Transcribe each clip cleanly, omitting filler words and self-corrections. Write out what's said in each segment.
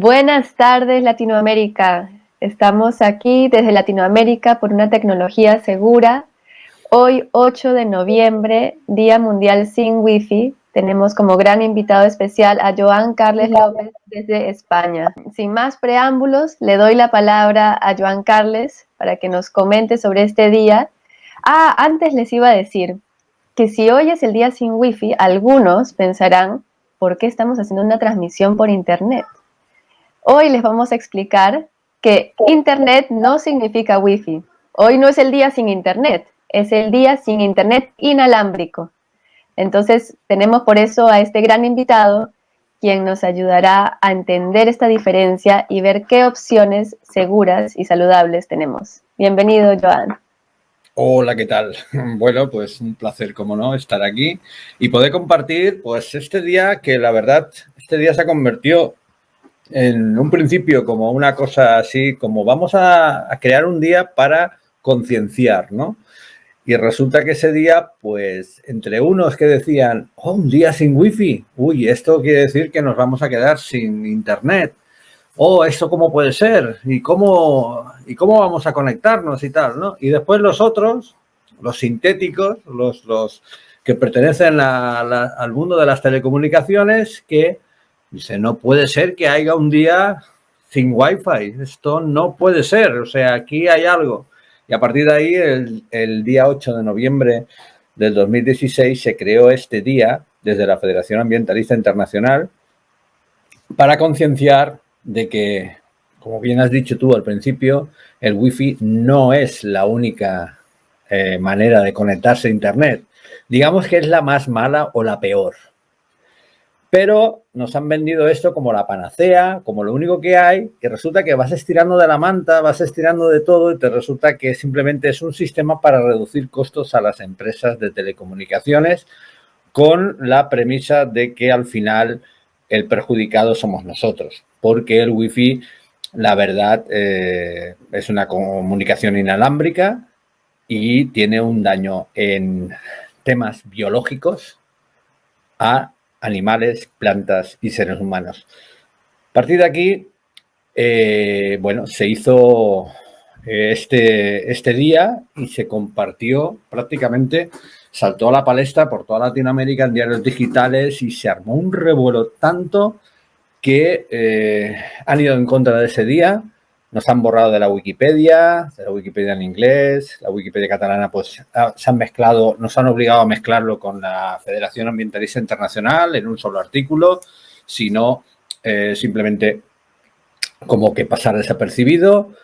Buenas tardes, Latinoamérica. Estamos aquí desde Latinoamérica por una tecnología segura. Hoy, 8 de noviembre, Día Mundial sin Wi-Fi, tenemos como gran invitado especial a Joan Carles López desde España. Sin más preámbulos, le doy la palabra a Joan Carles para que nos comente sobre este día. Antes les iba a decir que si hoy es el día sin Wi-Fi, algunos pensarán, ¿por qué estamos haciendo una transmisión por Internet? Hoy les vamos a explicar que Internet no significa Wi-Fi. Hoy no es el día sin Internet, es el día sin Internet inalámbrico. Entonces, tenemos por eso a este gran invitado, quien nos ayudará a entender esta diferencia y ver qué opciones seguras y saludables tenemos. Bienvenido, Joan. Hola, ¿qué tal? Bueno, pues un placer, como no, estar aquí y poder compartir pues este día que la verdad, este día se ha convertido en un principio como una cosa así, como vamos a crear un día para concienciar, ¿no? Y resulta que ese día, pues, entre unos que decían, un día sin wifi, uy, esto quiere decir que nos vamos a quedar sin internet. ¿Esto cómo puede ser? ¿Y cómo vamos a conectarnos y tal, no? Y después los otros, los sintéticos, los que pertenecen al mundo de las telecomunicaciones, que dice, no puede ser que haya un día sin Wi-Fi. Esto no puede ser. O sea, aquí hay algo. Y a partir de ahí, el día 8 de noviembre del 2016, se creó este día desde la Federación Ambientalista Internacional para concienciar de que, como bien has dicho tú al principio, el Wi-Fi no es la única manera de conectarse a Internet. Digamos que es la más mala o la peor. Pero nos han vendido esto como la panacea, como lo único que hay, y resulta que vas estirando de la manta, vas estirando de todo y te resulta que simplemente es un sistema para reducir costos a las empresas de telecomunicaciones con la premisa de que al final el perjudicado somos nosotros, porque el Wi-Fi, la verdad, es una comunicación inalámbrica y tiene un daño en temas biológicos a animales, plantas y seres humanos. A partir de aquí, bueno, se hizo este día y se compartió prácticamente, saltó a la palestra por toda Latinoamérica en diarios digitales y se armó un revuelo tanto que han ido en contra de ese día, nos han borrado de la Wikipedia en inglés, la Wikipedia catalana pues se han mezclado, nos han obligado a mezclarlo con la Federación Ambientalista Internacional en un solo artículo, sino simplemente como que pasar desapercibido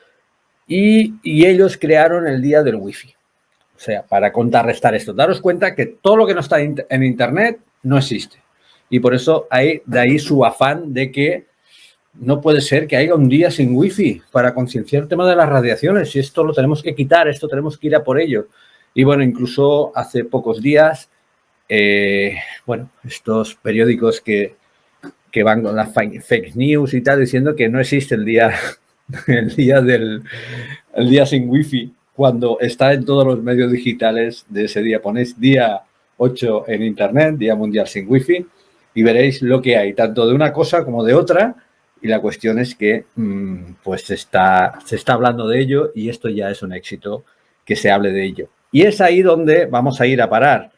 y ellos crearon el día del Wi-Fi. O sea, para contrarrestar esto, daros cuenta que todo lo que no está en Internet no existe. Y por eso de ahí su afán de que no puede ser que haya un día sin wifi para concienciar el tema de las radiaciones. Y esto lo tenemos que quitar, esto tenemos que ir a por ello. Y bueno, incluso hace pocos días, bueno, estos periódicos que van con las fake news y tal, diciendo que no existe el día sin wifi, cuando está en todos los medios digitales de ese día. Ponéis día 8 en internet, Día Mundial sin Wi-Fi, y veréis lo que hay, tanto de una cosa como de otra, y la cuestión es que pues se está hablando de ello y esto ya es un éxito que se hable de ello. Y es ahí donde vamos a ir a parar.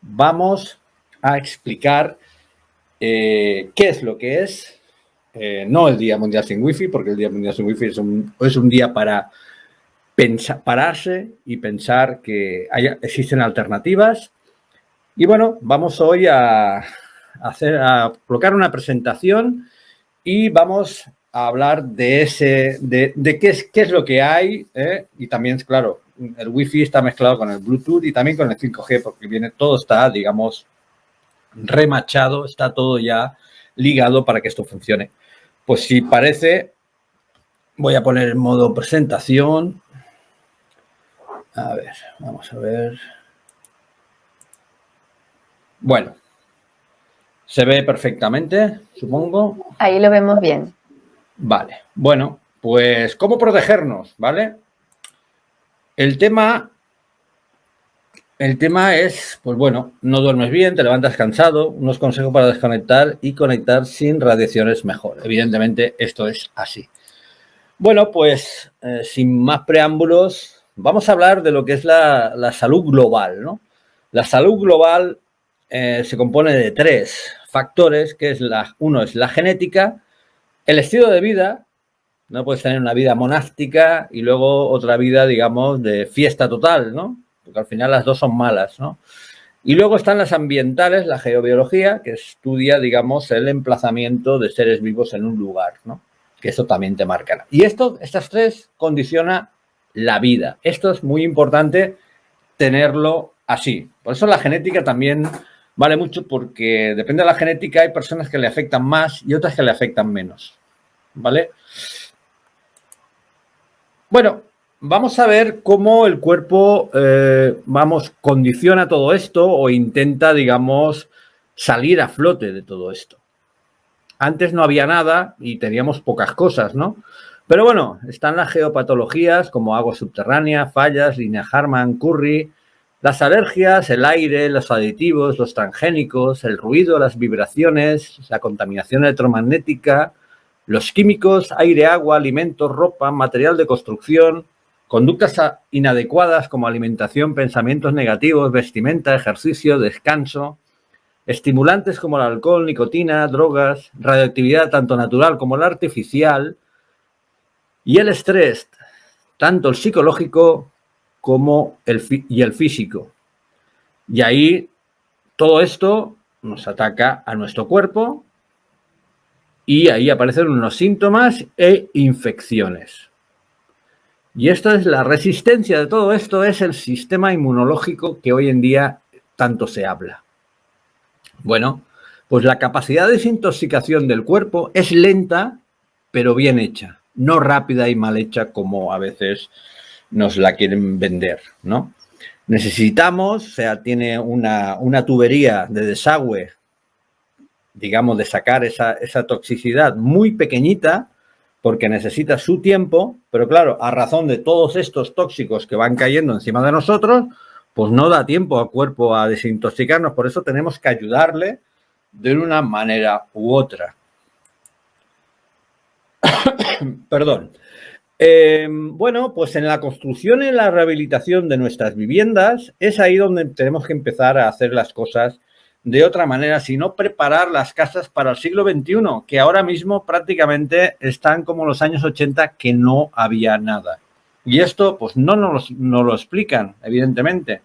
Vamos a explicar qué es lo que es, no el Día Mundial sin Wi-Fi, porque el Día Mundial sin Wi-Fi es un día para pararse y pensar que existen alternativas. Y bueno, vamos hoy a colocar una presentación y vamos a hablar de qué es lo que hay, y también, claro, el Wi-Fi está mezclado con el Bluetooth y también con el 5G, porque todo está, digamos, remachado, está todo ya ligado para que esto funcione. Pues si parece, voy a poner en modo presentación. A ver, vamos a ver. Bueno, se ve perfectamente, supongo. Ahí lo vemos bien. Vale, bueno, pues ¿cómo protegernos? ¿Vale? El tema el tema es, pues bueno, no duermes bien, te levantas cansado, unos consejos para desconectar y conectar sin radiaciones mejor. Evidentemente, esto es así. Bueno, pues sin más preámbulos, vamos a hablar de lo que es la salud global, ¿no? La salud global se compone de 3 factores, que es uno es la genética, el estilo de vida. No puedes tener una vida monástica y luego otra vida, digamos, de fiesta total, ¿no? Porque al final las dos son malas, ¿no? Y luego están las ambientales, la geobiología, que estudia, digamos, el emplazamiento de seres vivos en un lugar, ¿no? Que eso también te marcará. Y estas 3 condicionan la vida. Esto es muy importante tenerlo así. Por eso la genética también vale mucho, porque depende de la genética, hay personas que le afectan más y otras que le afectan menos, ¿vale? Bueno, vamos a ver cómo el cuerpo, condiciona todo esto o intenta, digamos, salir a flote de todo esto. Antes no había nada y teníamos pocas cosas, ¿no? Pero bueno, están las geopatologías como agua subterránea, fallas, línea Harman-Curry, las alergias, el aire, los aditivos, los transgénicos, el ruido, las vibraciones, la contaminación electromagnética, los químicos, aire, agua, alimentos, ropa, material de construcción, conductas inadecuadas como alimentación, pensamientos negativos, vestimenta, ejercicio, descanso, estimulantes como el alcohol, nicotina, drogas, radioactividad tanto natural como la artificial y el estrés, tanto el psicológico como el físico. Y ahí todo esto nos ataca a nuestro cuerpo y ahí aparecen unos síntomas e infecciones. Y esto es la resistencia de todo esto, es el sistema inmunológico que hoy en día tanto se habla. Bueno, pues la capacidad de desintoxicación del cuerpo es lenta, pero bien hecha, no rápida y mal hecha como a veces nos la quieren vender, ¿no? Necesitamos, o sea, tiene una tubería de desagüe, digamos, de sacar esa toxicidad muy pequeñita, porque necesita su tiempo, pero claro, a razón de todos estos tóxicos que van cayendo encima de nosotros, pues no da tiempo al cuerpo a desintoxicarnos, por eso tenemos que ayudarle de una manera u otra. Perdón. Bueno, pues en la construcción y en la rehabilitación de nuestras viviendas es ahí donde tenemos que empezar a hacer las cosas de otra manera, sino preparar las casas para el siglo XXI, que ahora mismo prácticamente están como los años 80, que no había nada. Y esto pues no nos lo explican, evidentemente.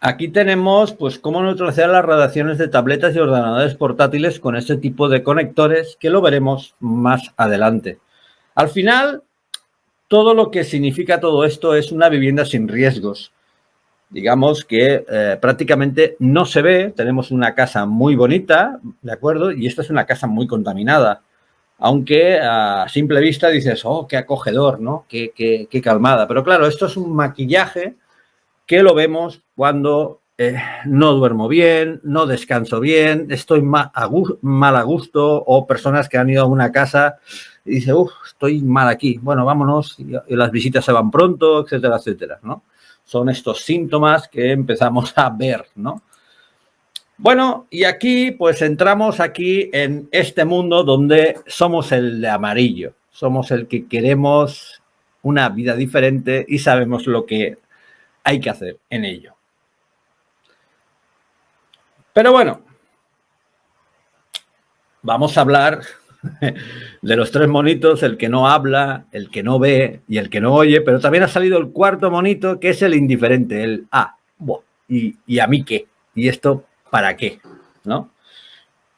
Aquí tenemos pues cómo neutralizar las radiaciones de tabletas y ordenadores portátiles con este tipo de conectores, que lo veremos más adelante. Al final, todo lo que significa todo esto es una vivienda sin riesgos. Digamos que prácticamente no se ve, tenemos una casa muy bonita, ¿de acuerdo? Y esta es una casa muy contaminada. Aunque a simple vista dices, oh, qué acogedor, ¿no? Qué calmada. Pero claro, esto es un maquillaje que lo vemos cuando no duermo bien, no descanso bien, estoy mal a gusto, o personas que han ido a una casa y dicen, estoy mal aquí, bueno, vámonos, y las visitas se van pronto, etcétera, etcétera, ¿no? Son estos síntomas que empezamos a ver, ¿no? Bueno, y aquí pues entramos aquí en este mundo donde somos el de amarillo, somos el que queremos una vida diferente y sabemos lo que hay que hacer en ello. Pero bueno, vamos a hablar de los 3 monitos, el que no habla, el que no ve y el que no oye, pero también ha salido el 4º monito, que es el indiferente, el ¿y a mí qué? ¿Y esto para qué? ¿No?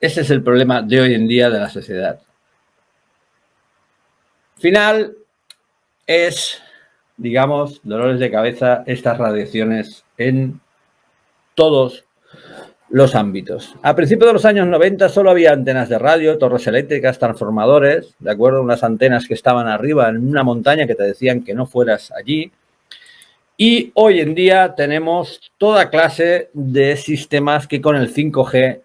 Ese es el problema de hoy en día de la sociedad. Final es, digamos, dolores de cabeza, estas radiaciones en todos los ámbitos. A principios de los años 90 solo había antenas de radio, torres eléctricas, transformadores, ¿de acuerdo? Unas antenas que estaban arriba en una montaña que te decían que no fueras allí. Y hoy en día tenemos toda clase de sistemas que con el 5G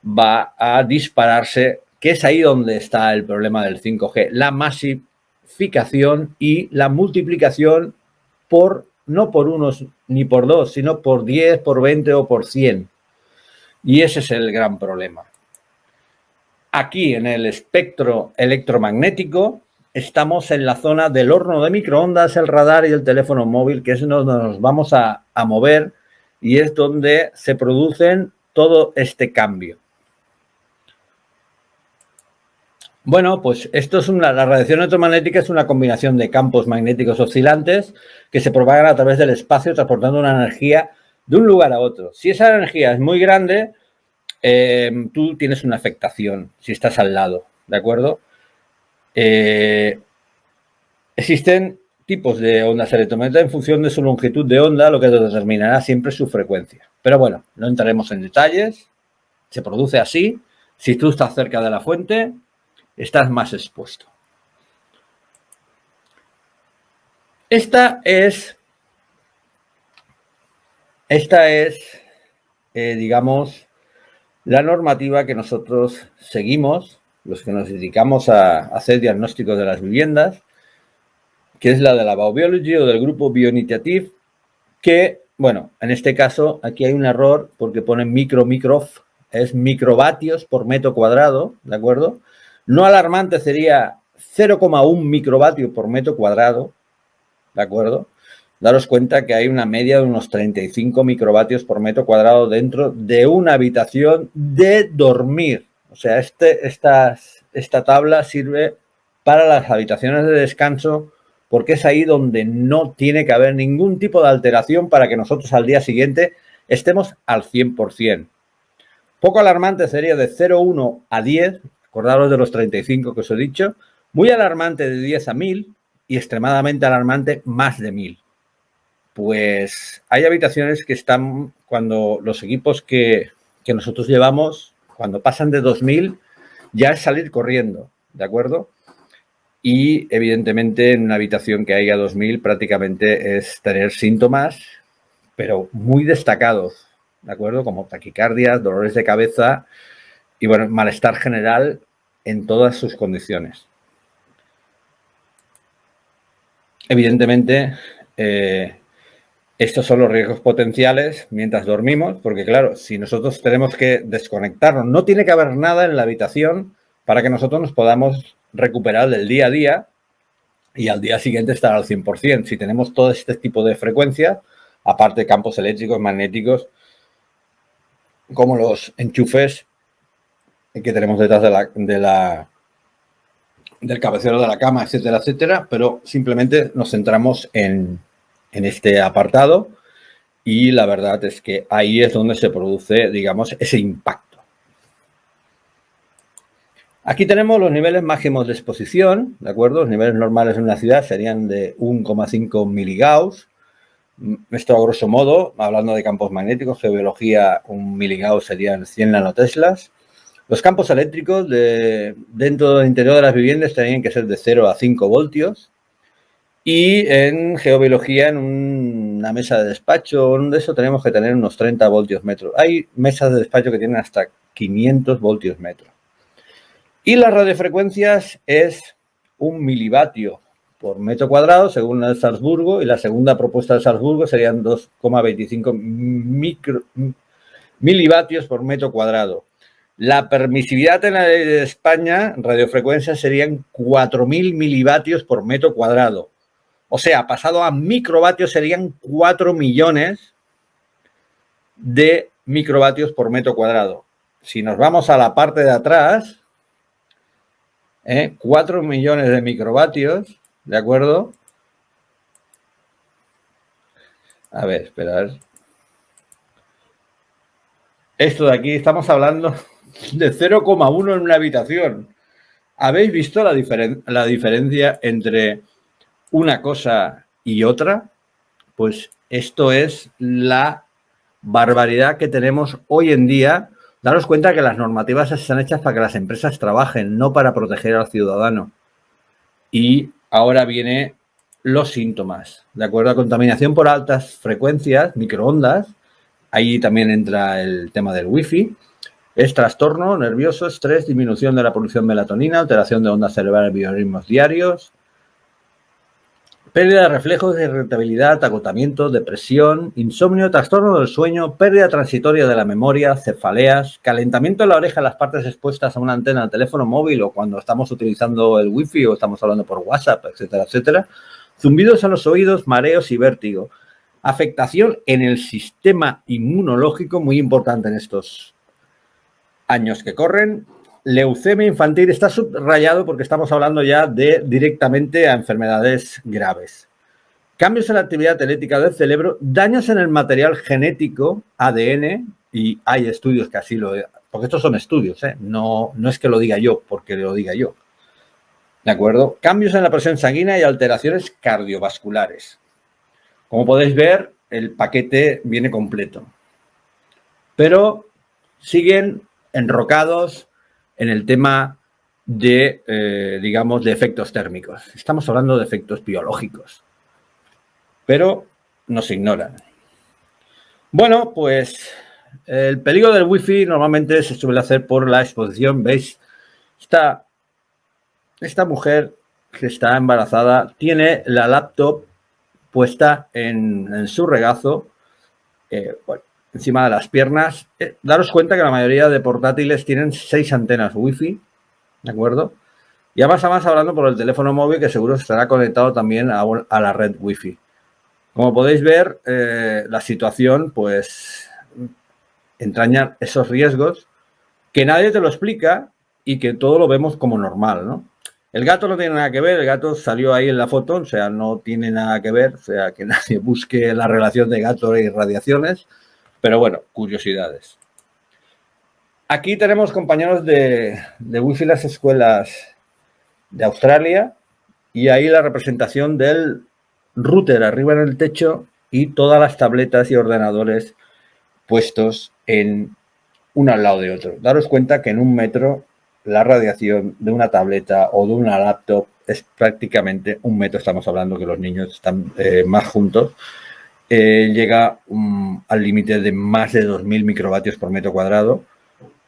va a dispararse, que es ahí donde está el problema del 5G, la masificación y la multiplicación por no por unos ni por dos, sino por 10, por 20 o por 100. Y ese es el gran problema. Aquí en el espectro electromagnético estamos en la zona del horno de microondas, el radar y el teléfono móvil, que es donde nos vamos a mover y es donde se producen todo este cambio. Bueno, pues esto es la radiación electromagnética es una combinación de campos magnéticos oscilantes que se propagan a través del espacio transportando una energía de un lugar a otro. Si esa energía es muy grande, tú tienes una afectación si estás al lado, ¿de acuerdo? Existen tipos de ondas electromagnéticas en función de su longitud de onda, lo que determinará siempre su frecuencia. Pero bueno, no entraremos en detalles. Se produce así. Si tú estás cerca de la fuente, estás más expuesto. Esta es, digamos, la normativa que nosotros seguimos, los que nos dedicamos a hacer diagnósticos de las viviendas, que es la de la Baubiology o del grupo Bioinitiative, que, bueno, en este caso aquí hay un error porque pone microf, es microvatios por metro cuadrado, ¿de acuerdo? No alarmante sería 0,1 microvatio por metro cuadrado, ¿de acuerdo? Daros cuenta que hay una media de unos 35 microvatios por metro cuadrado dentro de una habitación de dormir. O sea, esta tabla sirve para las habitaciones de descanso porque es ahí donde no tiene que haber ningún tipo de alteración para que nosotros al día siguiente estemos al 100%. Poco alarmante sería de 0,1 a 10, acordaros de los 35 que os he dicho, muy alarmante de 10 a 1000 y extremadamente alarmante más de 1000. Pues hay habitaciones que están, cuando los equipos que nosotros llevamos, cuando pasan de 2000, ya es salir corriendo, ¿de acuerdo? Y evidentemente en una habitación que haya 2000 prácticamente es tener síntomas, pero muy destacados, ¿de acuerdo? Como taquicardias, dolores de cabeza y, bueno, malestar general en todas sus condiciones. Evidentemente, estos son los riesgos potenciales mientras dormimos, porque claro, si nosotros tenemos que desconectarnos, no tiene que haber nada en la habitación para que nosotros nos podamos recuperar del día a día y al día siguiente estar al 100%. Si tenemos todo este tipo de frecuencias, aparte de campos eléctricos, magnéticos, como los enchufes que tenemos detrás del cabecero de la cama, etcétera, etcétera, pero simplemente nos centramos en este apartado y la verdad es que ahí es donde se produce, digamos, ese impacto. Aquí tenemos los niveles máximos de exposición, ¿de acuerdo? Los niveles normales en una ciudad serían de 1,5 miligauss. Esto a grosso modo, hablando de campos magnéticos, geobiología, un miligauss serían 100 nanoteslas. Los campos eléctricos dentro del interior de las viviendas tendrían que ser de 0 a 5 voltios. Y en geobiología, en una mesa de despacho, de eso tenemos que tener unos 30 voltios metro. Hay mesas de despacho que tienen hasta 500 voltios metro. Y las radiofrecuencias es 1 milivatio por metro cuadrado, según la de Salzburgo, y la segunda propuesta de Salzburgo serían 2,25 milivatios por metro cuadrado. La permisividad en la ley de España, radiofrecuencias, serían 4.000 milivatios por metro cuadrado. O sea, pasado a microvatios serían 4 millones de microvatios por metro cuadrado. Si nos vamos a la parte de atrás, 4 millones de microvatios, ¿de acuerdo? A ver, esperad. Esto de aquí, estamos hablando de 0,1 en una habitación. ¿Habéis visto la diferencia entre una cosa y otra? Pues esto es la barbaridad que tenemos hoy en día. Daros cuenta que las normativas están hechas para que las empresas trabajen, no para proteger al ciudadano. Y ahora vienen los síntomas, ¿de acuerdo? A contaminación por altas frecuencias, microondas. Ahí también entra el tema del wifi. Es trastorno nervioso, estrés, disminución de la producción de melatonina, alteración de ondas cerebrales, biorritmos diarios, pérdida de reflejos, irritabilidad, agotamiento, depresión, insomnio, trastorno del sueño, pérdida transitoria de la memoria, cefaleas, calentamiento en la oreja, las partes expuestas a una antena del teléfono móvil o cuando estamos utilizando el wifi o estamos hablando por WhatsApp, etcétera, etcétera, zumbidos en los oídos, mareos y vértigo, afectación en el sistema inmunológico, muy importante en estos años que corren. Leucemia infantil está subrayado porque estamos hablando ya de directamente a enfermedades graves. Cambios en la actividad eléctrica del cerebro, daños en el material genético, ADN, y hay estudios que así lo... Porque estos son estudios, no es que lo diga yo porque lo diga yo. ¿De acuerdo? Cambios en la presión sanguínea y alteraciones cardiovasculares. Como podéis ver, el paquete viene completo. Pero siguen enrocados en el tema de, digamos, de efectos térmicos. Estamos hablando de efectos biológicos, pero nos ignoran. Bueno, pues el peligro del wifi normalmente se suele hacer por la exposición. ¿Veis? Esta mujer que está embarazada tiene la laptop puesta en su regazo, bueno, encima de las piernas. Daros cuenta que la mayoría de portátiles tienen 6 antenas wifi, ¿de acuerdo? Y además hablando por el teléfono móvil que seguro estará conectado también a la red wifi. Como podéis ver, la situación pues entraña esos riesgos que nadie te lo explica y que todo lo vemos como normal, ¿no? El gato no tiene nada que ver, el gato salió ahí en la foto, o sea, no tiene nada que ver, o sea, que nadie busque la relación de gato y radiaciones. Pero bueno, curiosidades. Aquí tenemos compañeros de wifi las escuelas de Australia y ahí la representación del router arriba en el techo y todas las tabletas y ordenadores puestos en uno al lado de otro. Daros cuenta que en 1 metro la radiación de una tableta o de una laptop es prácticamente 1 metro. Estamos hablando que los niños están más juntos. Llega al límite de más de 2.000 microvatios por metro cuadrado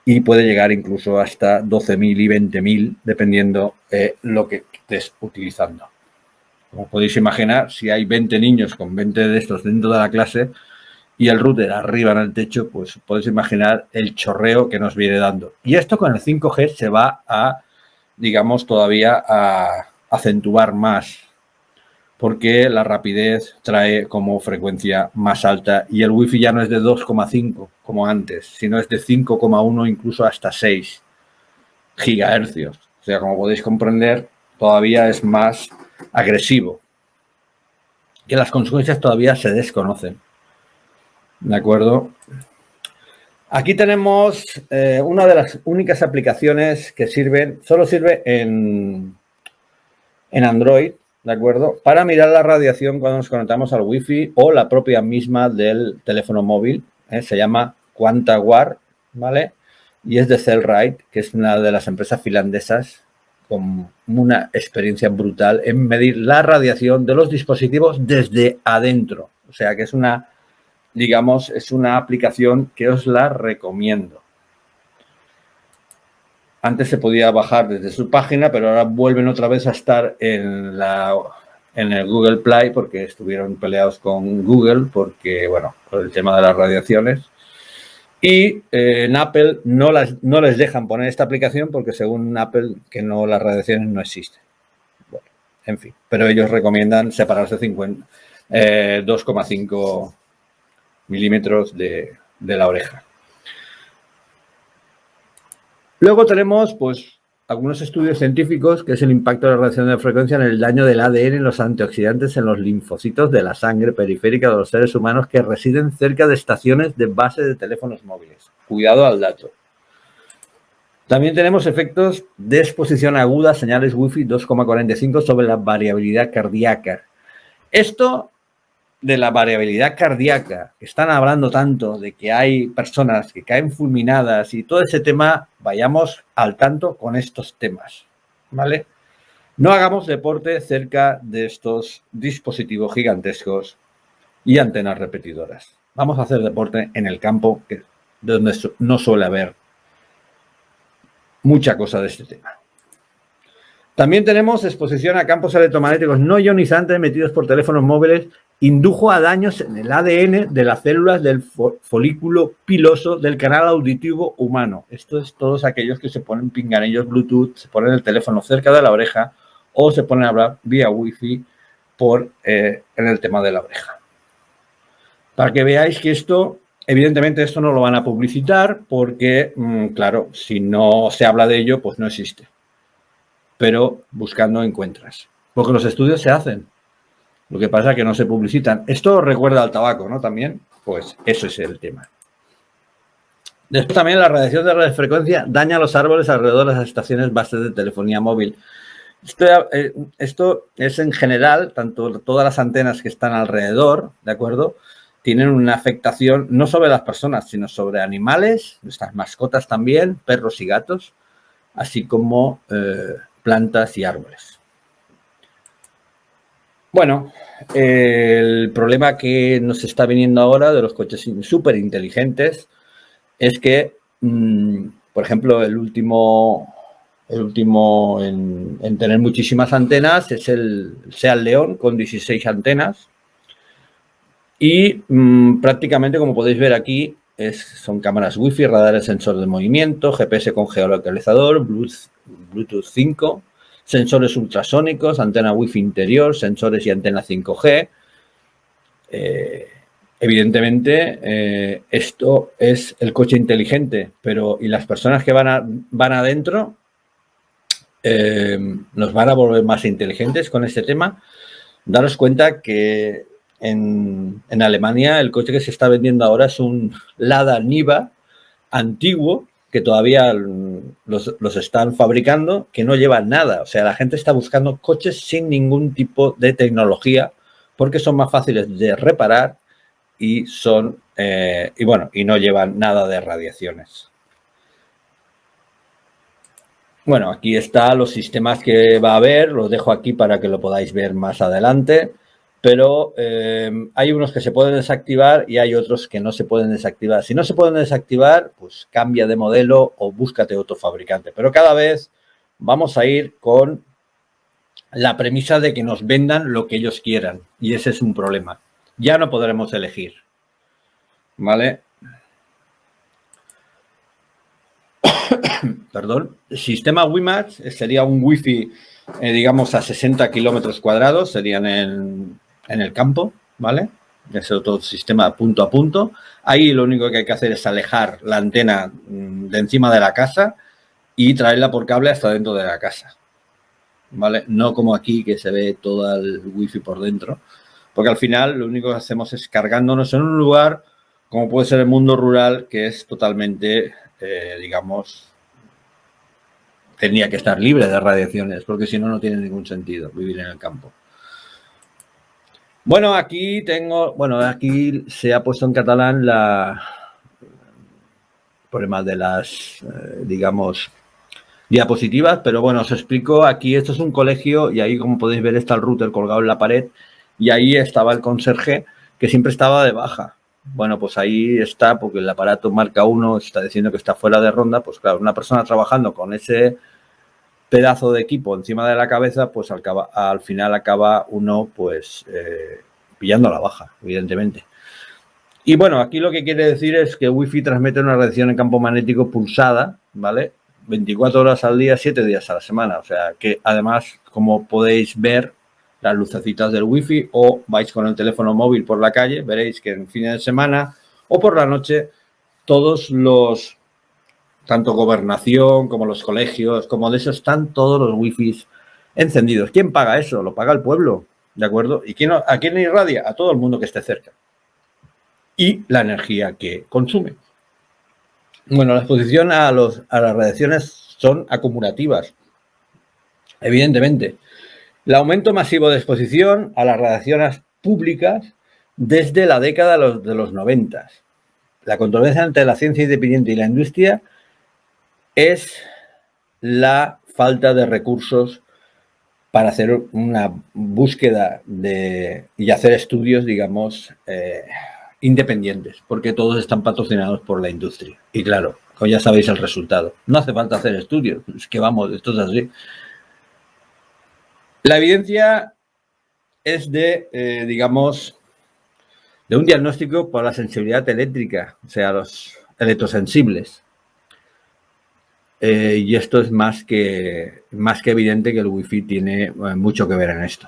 y puede llegar incluso hasta 12.000 y 20.000 dependiendo lo que estés utilizando. Como podéis imaginar, si hay 20 niños con 20 de estos dentro de la clase y el router arriba en el techo, pues podéis imaginar el chorreo que nos viene dando. Y esto con el 5G se va a, digamos, todavía a acentuar más, porque la rapidez trae como frecuencia más alta y el wifi ya no es de 2,5 como antes, sino es de 5,1 incluso hasta 6 gigahercios. O sea, como podéis comprender, todavía es más agresivo, que las consecuencias todavía se desconocen. ¿De acuerdo? Aquí tenemos una de las únicas aplicaciones que sirven, solo sirve en Android, ¿de acuerdo? Para mirar la radiación cuando nos conectamos al wifi o la propia misma del teléfono móvil. Se llama QuantaWar, ¿vale? Y es de Cellrite, que es una de las empresas finlandesas con una experiencia brutal en medir la radiación de los dispositivos desde adentro. O sea, que es una, digamos, es una aplicación que os la recomiendo. Antes se podía bajar desde su página, pero ahora vuelven otra vez a estar en el Google Play porque estuvieron peleados con Google porque, bueno, por el tema de las radiaciones. Y en Apple no les dejan poner esta aplicación porque según Apple que no, las radiaciones no existen. Bueno, en fin, pero ellos recomiendan separarse 2,5 milímetros de la oreja. Luego tenemos, pues, algunos estudios científicos, que es el impacto de la radiación de frecuencia en el daño del ADN en los antioxidantes en los linfocitos de la sangre periférica de los seres humanos que residen cerca de estaciones de base de teléfonos móviles. Cuidado al dato. También tenemos efectos de exposición aguda a señales Wi-Fi 2,45 sobre la variabilidad cardíaca. Esto de la variabilidad cardíaca, que están hablando tanto de que hay personas que caen fulminadas y todo ese tema, vayamos al tanto con estos temas, ¿vale? No hagamos deporte cerca de estos dispositivos gigantescos y antenas repetidoras. Vamos a hacer deporte en el campo, donde no suele haber mucha cosa de este tema. También tenemos exposición a campos electromagnéticos no ionizantes emitidos por teléfonos móviles. Indujo a daños en el ADN de las células del folículo piloso del canal auditivo humano. Esto es todos aquellos que se ponen pinganillos Bluetooth, se ponen el teléfono cerca de la oreja o se ponen a hablar vía Wi-Fi en el tema de la oreja. Para que veáis que esto, evidentemente esto no lo van a publicitar porque, claro, si no se habla de ello, pues no existe. Pero buscando encuentras. Porque los estudios se hacen. Lo que pasa es que no se publicitan. Esto recuerda al tabaco, ¿no? También, pues eso es el tema. Después también la radiación de radiofrecuencia daña los árboles alrededor de las estaciones bases de telefonía móvil. Esto es en general, tanto todas las antenas que están alrededor, ¿de acuerdo? Tienen una afectación no sobre las personas, sino sobre animales, nuestras mascotas también, perros y gatos, así como plantas y árboles. Bueno, el problema que nos está viniendo ahora de los coches súper inteligentes es que, por ejemplo, el último en tener muchísimas antenas es el Seat León con 16 antenas y prácticamente, como podéis ver aquí, son cámaras Wi-Fi, radares sensor de movimiento, GPS con geolocalizador, Bluetooth 5, sensores ultrasónicos, antena Wi-Fi interior, sensores y antena 5G. Evidentemente, esto es el coche inteligente, pero ¿y las personas que van adentro? ¿Nos van a volver más inteligentes con este tema? Daros cuenta que en Alemania el coche que se está vendiendo ahora es un Lada Niva antiguo, que todavía los están fabricando, que no llevan nada. O sea, la gente está buscando coches sin ningún tipo de tecnología porque son más fáciles de reparar y y no llevan nada de radiaciones. Bueno, aquí están los sistemas que va a haber, los dejo aquí para que lo podáis ver más adelante, pero hay unos que se pueden desactivar y hay otros que no se pueden desactivar. Si no se pueden desactivar, pues cambia de modelo o búscate otro fabricante. Pero cada vez vamos a ir con la premisa de que nos vendan lo que ellos quieran y ese es un problema. Ya no podremos elegir, ¿vale? Perdón. El sistema WiMAX sería un Wi-Fi, digamos, a 60 kilómetros cuadrados, serían en el campo, ¿vale? Es otro sistema punto a punto. Ahí lo único que hay que hacer es alejar la antena de encima de la casa y traerla por cable hasta dentro de la casa, ¿vale? No como aquí que se ve todo el Wi-Fi por dentro, porque al final lo único que hacemos es cargándonos en un lugar como puede ser el mundo rural, que es totalmente, digamos, tendría que estar libre de radiaciones, porque si no, no tiene ningún sentido vivir en el campo. Bueno, aquí se ha puesto en catalán el problema de las, digamos, diapositivas, pero bueno, os explico. Aquí esto es un colegio y ahí, como podéis ver, está el router colgado en la pared y ahí estaba el conserje que siempre estaba de baja. Bueno, pues ahí está, porque el aparato marca 1, está diciendo que está fuera de ronda. Pues claro, una persona trabajando con ese pedazo de equipo encima de la cabeza, pues al final acaba uno pues pillando la baja, evidentemente. Y bueno, aquí lo que quiere decir es que Wi-Fi transmite una radiación en campo magnético pulsada, ¿vale? 24 horas al día, 7 días a la semana. O sea que además, como podéis ver, las lucecitas del Wi-Fi o vais con el teléfono móvil por la calle, veréis que en fines de semana o por la noche todos los, tanto gobernación como los colegios, como de eso, están todos los Wi-Fi encendidos. ¿Quién paga eso? Lo paga el pueblo, ¿de acuerdo? ¿Y a quién irradia? A todo el mundo que esté cerca. Y la energía que consume. Bueno, la exposición a las radiaciones son acumulativas, evidentemente. El aumento masivo de exposición a las radiaciones públicas desde la década de los 90. La controversia entre la ciencia independiente y la industria es la falta de recursos para hacer una búsqueda y hacer estudios, digamos, independientes, porque todos están patrocinados por la industria. Y claro, como ya sabéis el resultado. No hace falta hacer estudios, es que vamos, esto es así. La evidencia es digamos, de un diagnóstico por la sensibilidad eléctrica, o sea, los electrosensibles. Y esto es más que evidente que el Wi-Fi tiene mucho que ver en esto.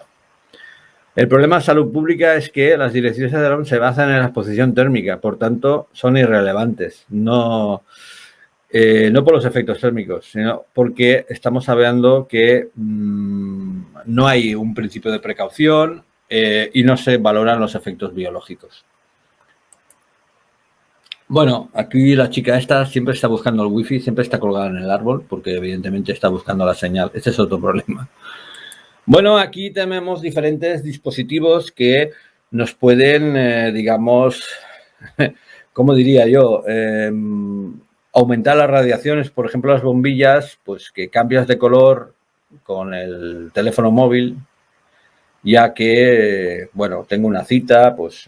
El problema de salud pública es que las directrices de DARON se basan en la exposición térmica, por tanto, son irrelevantes. No por los efectos térmicos, sino porque estamos hablando que no hay un principio de precaución y no se valoran los efectos biológicos. Bueno, aquí la chica esta siempre está buscando el wifi, siempre está colgada en el árbol, porque evidentemente está buscando la señal. Este es otro problema. Bueno, aquí tenemos diferentes dispositivos que nos pueden, digamos, ¿cómo diría yo? Aumentar las radiaciones, por ejemplo, las bombillas, pues que cambias de color con el teléfono móvil, ya que, bueno, tengo una cita, pues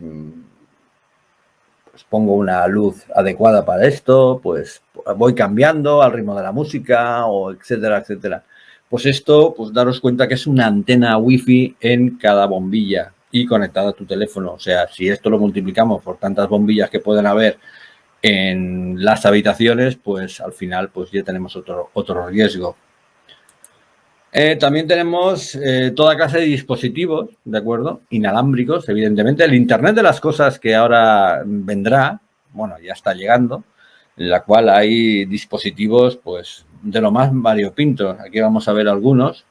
pongo una luz adecuada para esto, pues voy cambiando al ritmo de la música, o etcétera, etcétera. Pues esto, pues daros cuenta que es una antena wifi en cada bombilla y conectada a tu teléfono. O sea, si esto lo multiplicamos por tantas bombillas que pueden haber en las habitaciones, pues al final pues ya tenemos otro riesgo. También tenemos toda clase de dispositivos, ¿de acuerdo? Inalámbricos, evidentemente. El Internet de las cosas que ahora vendrá, bueno, ya está llegando, en la cual hay dispositivos, pues, de lo más variopinto. Aquí vamos a ver algunos,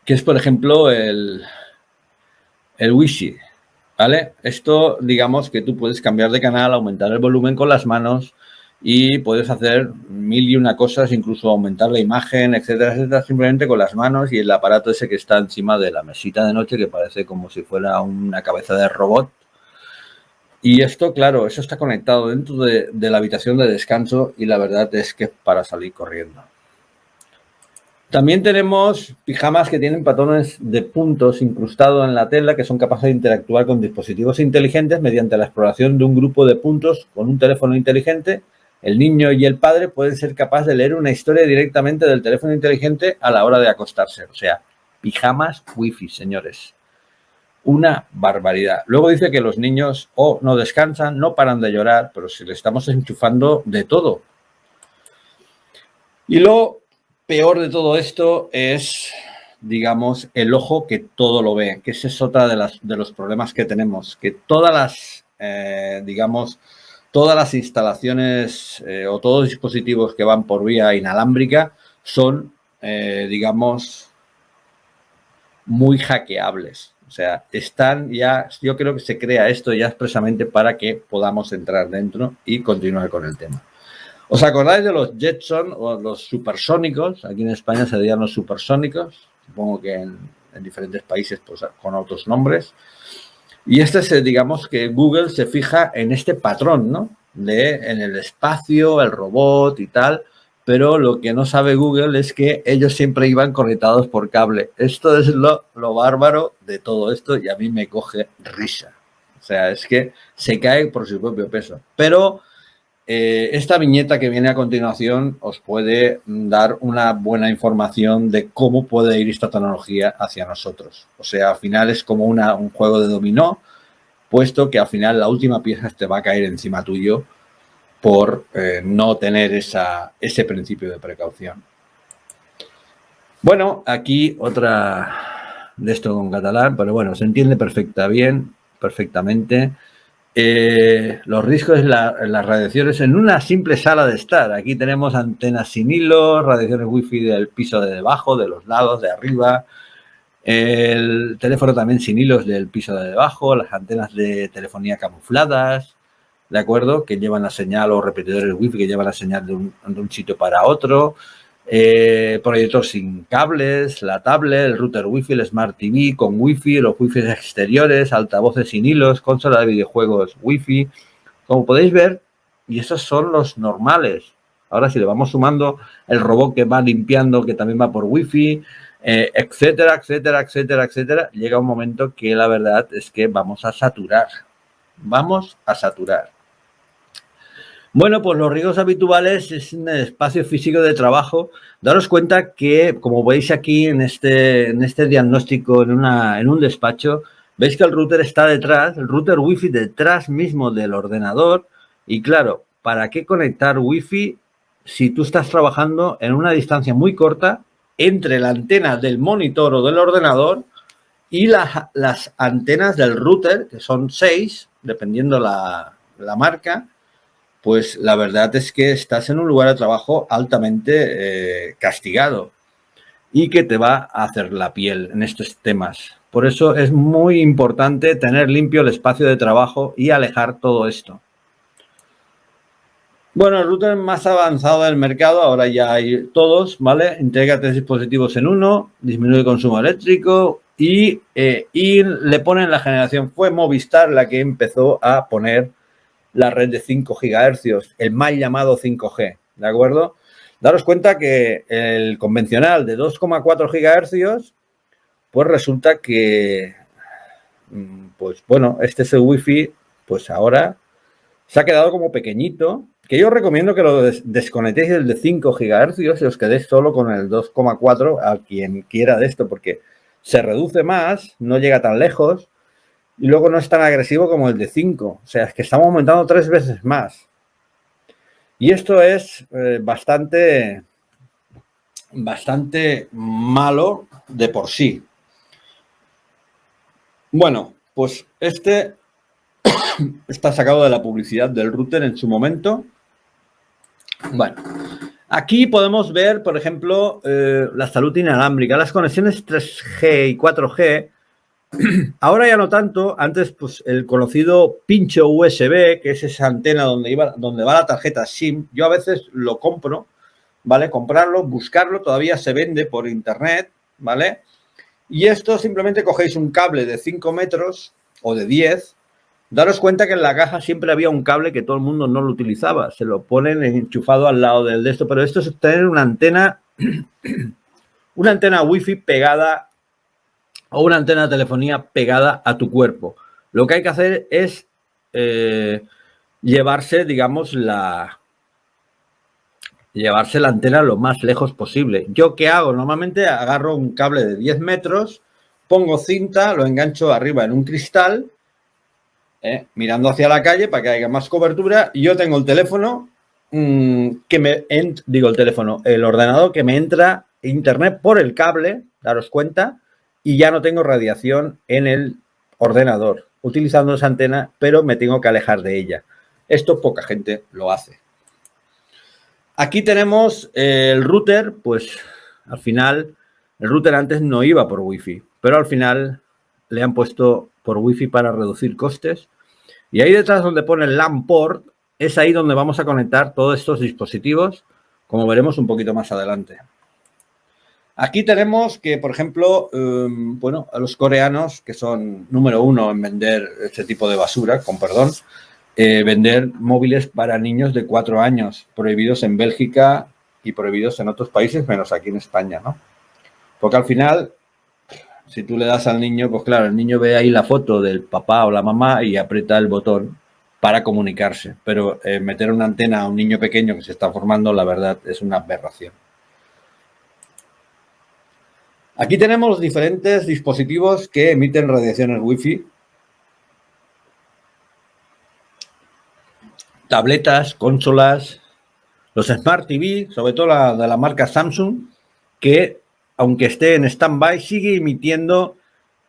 que es, por ejemplo, el Wi-Fi, ¿vale? Esto, digamos que tú puedes cambiar de canal, aumentar el volumen con las manos, y puedes hacer mil y una cosas, incluso aumentar la imagen, etcétera, etcétera, simplemente con las manos y el aparato ese que está encima de la mesita de noche, que parece como si fuera una cabeza de robot. Y esto, claro, eso está conectado dentro de la habitación de descanso y la verdad es que es para salir corriendo. También tenemos pijamas que tienen patrones de puntos incrustados en la tela que son capaces de interactuar con dispositivos inteligentes mediante la exploración de un grupo de puntos con un teléfono inteligente. El niño y el padre pueden ser capaces de leer una historia directamente del teléfono inteligente a la hora de acostarse. O sea, pijamas wifi, señores. Una barbaridad. Luego dice que los niños no descansan, no paran de llorar, pero si le estamos enchufando de todo. Y lo peor de todo esto es, digamos, el ojo que todo lo ve, que ese es otra de los problemas que tenemos, que todas las, digamos, todas las instalaciones o todos los dispositivos que van por vía inalámbrica son, digamos, muy hackeables. O sea, están ya, yo creo que se crea esto ya expresamente para que podamos entrar dentro y continuar con el tema. ¿Os acordáis de los Jetson o los supersónicos? Aquí en España se dirían los supersónicos, supongo que en diferentes países pues, con otros nombres. Y digamos que Google se fija en este patrón, ¿no? En el espacio, el robot y tal, pero lo que no sabe Google es que ellos siempre iban conectados por cable. Esto es lo bárbaro de todo esto y a mí me coge risa. O sea, es que se cae por su propio peso. Pero esta viñeta que viene a continuación os puede dar una buena información de cómo puede ir esta tecnología hacia nosotros. O sea, al final es como un juego de dominó, puesto que al final la última pieza te va a caer encima tuyo por no tener ese principio de precaución. Bueno, aquí otra de esto con catalán, pero bueno, se entiende perfectamente. Los riesgos de las radiaciones en una simple sala de estar. Aquí tenemos antenas sin hilo, radiaciones wifi del piso de debajo, de los lados, de arriba. El teléfono también sin hilos del piso de debajo, las antenas de telefonía camufladas, ¿de acuerdo? Que llevan la señal, o repetidores wifi que llevan la señal de un sitio para otro. Proyector sin cables, la tablet, el router wifi, el smart TV con wifi, los wifi exteriores, altavoces sin hilos, consola de videojuegos wifi. Como podéis ver, y esos son los normales. Ahora si le vamos sumando el robot que va limpiando, que también va por wifi, etcétera, etcétera, etcétera, etcétera, llega un momento que la verdad es que vamos a saturar. Vamos a saturar. Bueno, pues los riesgos habituales es en el espacio físico de trabajo. Daros cuenta que, como veis aquí en este diagnóstico en un despacho, veis que el router está detrás, el router wifi detrás mismo del ordenador. Y claro, ¿para qué conectar wifi si tú estás trabajando en una distancia muy corta entre la antena del monitor o del ordenador y las antenas del router, que son 6, dependiendo la marca? Pues la verdad es que estás en un lugar de trabajo altamente castigado y que te va a hacer la piel en estos temas. Por eso es muy importante tener limpio el espacio de trabajo y alejar todo esto. Bueno, el router más avanzado del mercado, ahora ya hay todos, ¿vale? Integra 3 dispositivos en uno, disminuye el consumo eléctrico y le ponen la generación. Fue Movistar la que empezó a poner la red de 5 GHz, el mal llamado 5G, ¿de acuerdo? Daros cuenta que el convencional de 2,4 GHz, pues resulta que, pues bueno, este es el wifi, pues ahora se ha quedado como pequeñito, que yo os recomiendo que lo desconectéis el de 5 GHz y os quedéis solo con el 2,4 a quien quiera de esto, porque se reduce más, no llega tan lejos, y luego no es tan agresivo como el de 5. O sea, es que estamos aumentando 3 veces más. Y esto es bastante malo de por sí. Bueno, pues este está sacado de la publicidad del router en su momento. Bueno, aquí podemos ver, por ejemplo, la salud inalámbrica. Las conexiones 3G y 4G ahora ya no tanto. Antes, pues el conocido pincho USB, que es esa antena donde va la tarjeta SIM, yo a veces lo compro, ¿vale? Comprarlo, buscarlo, todavía se vende por internet, ¿vale? Y esto simplemente cogéis un cable de 5 metros o de 10. Daros cuenta que en la caja siempre había un cable que todo el mundo no lo utilizaba. Se lo ponen enchufado al lado del de esto, pero esto es tener una antena wifi pegada o una antena de telefonía pegada a tu cuerpo. Lo que hay que hacer es llevarse, digamos, llevarse la antena lo más lejos posible. ¿Yo qué hago? Normalmente agarro un cable de 10 metros, pongo cinta, lo engancho arriba en un cristal, mirando hacia la calle para que haya más cobertura, y yo tengo el teléfono el ordenador que me entra internet por el cable, daros cuenta, y ya no tengo radiación en el ordenador, utilizando esa antena, pero me tengo que alejar de ella. Esto poca gente lo hace. Aquí tenemos el router, pues al final, el router antes no iba por wifi, pero al final le han puesto por wifi para reducir costes. Y ahí detrás donde pone el LAN port, es ahí donde vamos a conectar todos estos dispositivos, como veremos un poquito más adelante. Aquí tenemos que, por ejemplo, bueno, a los coreanos, que son número 1 en vender este tipo de basura, con perdón, vender móviles para niños de 4 años, prohibidos en Bélgica y prohibidos en otros países, menos aquí en España, ¿no? Porque al final, si tú le das al niño, pues claro, el niño ve ahí la foto del papá o la mamá y aprieta el botón para comunicarse. Pero meter una antena a un niño pequeño que se está formando, la verdad, es una aberración. Aquí tenemos diferentes dispositivos que emiten radiaciones wifi. Tabletas, consolas, los Smart TV, sobre todo de la marca Samsung, que aunque esté en stand-by, sigue emitiendo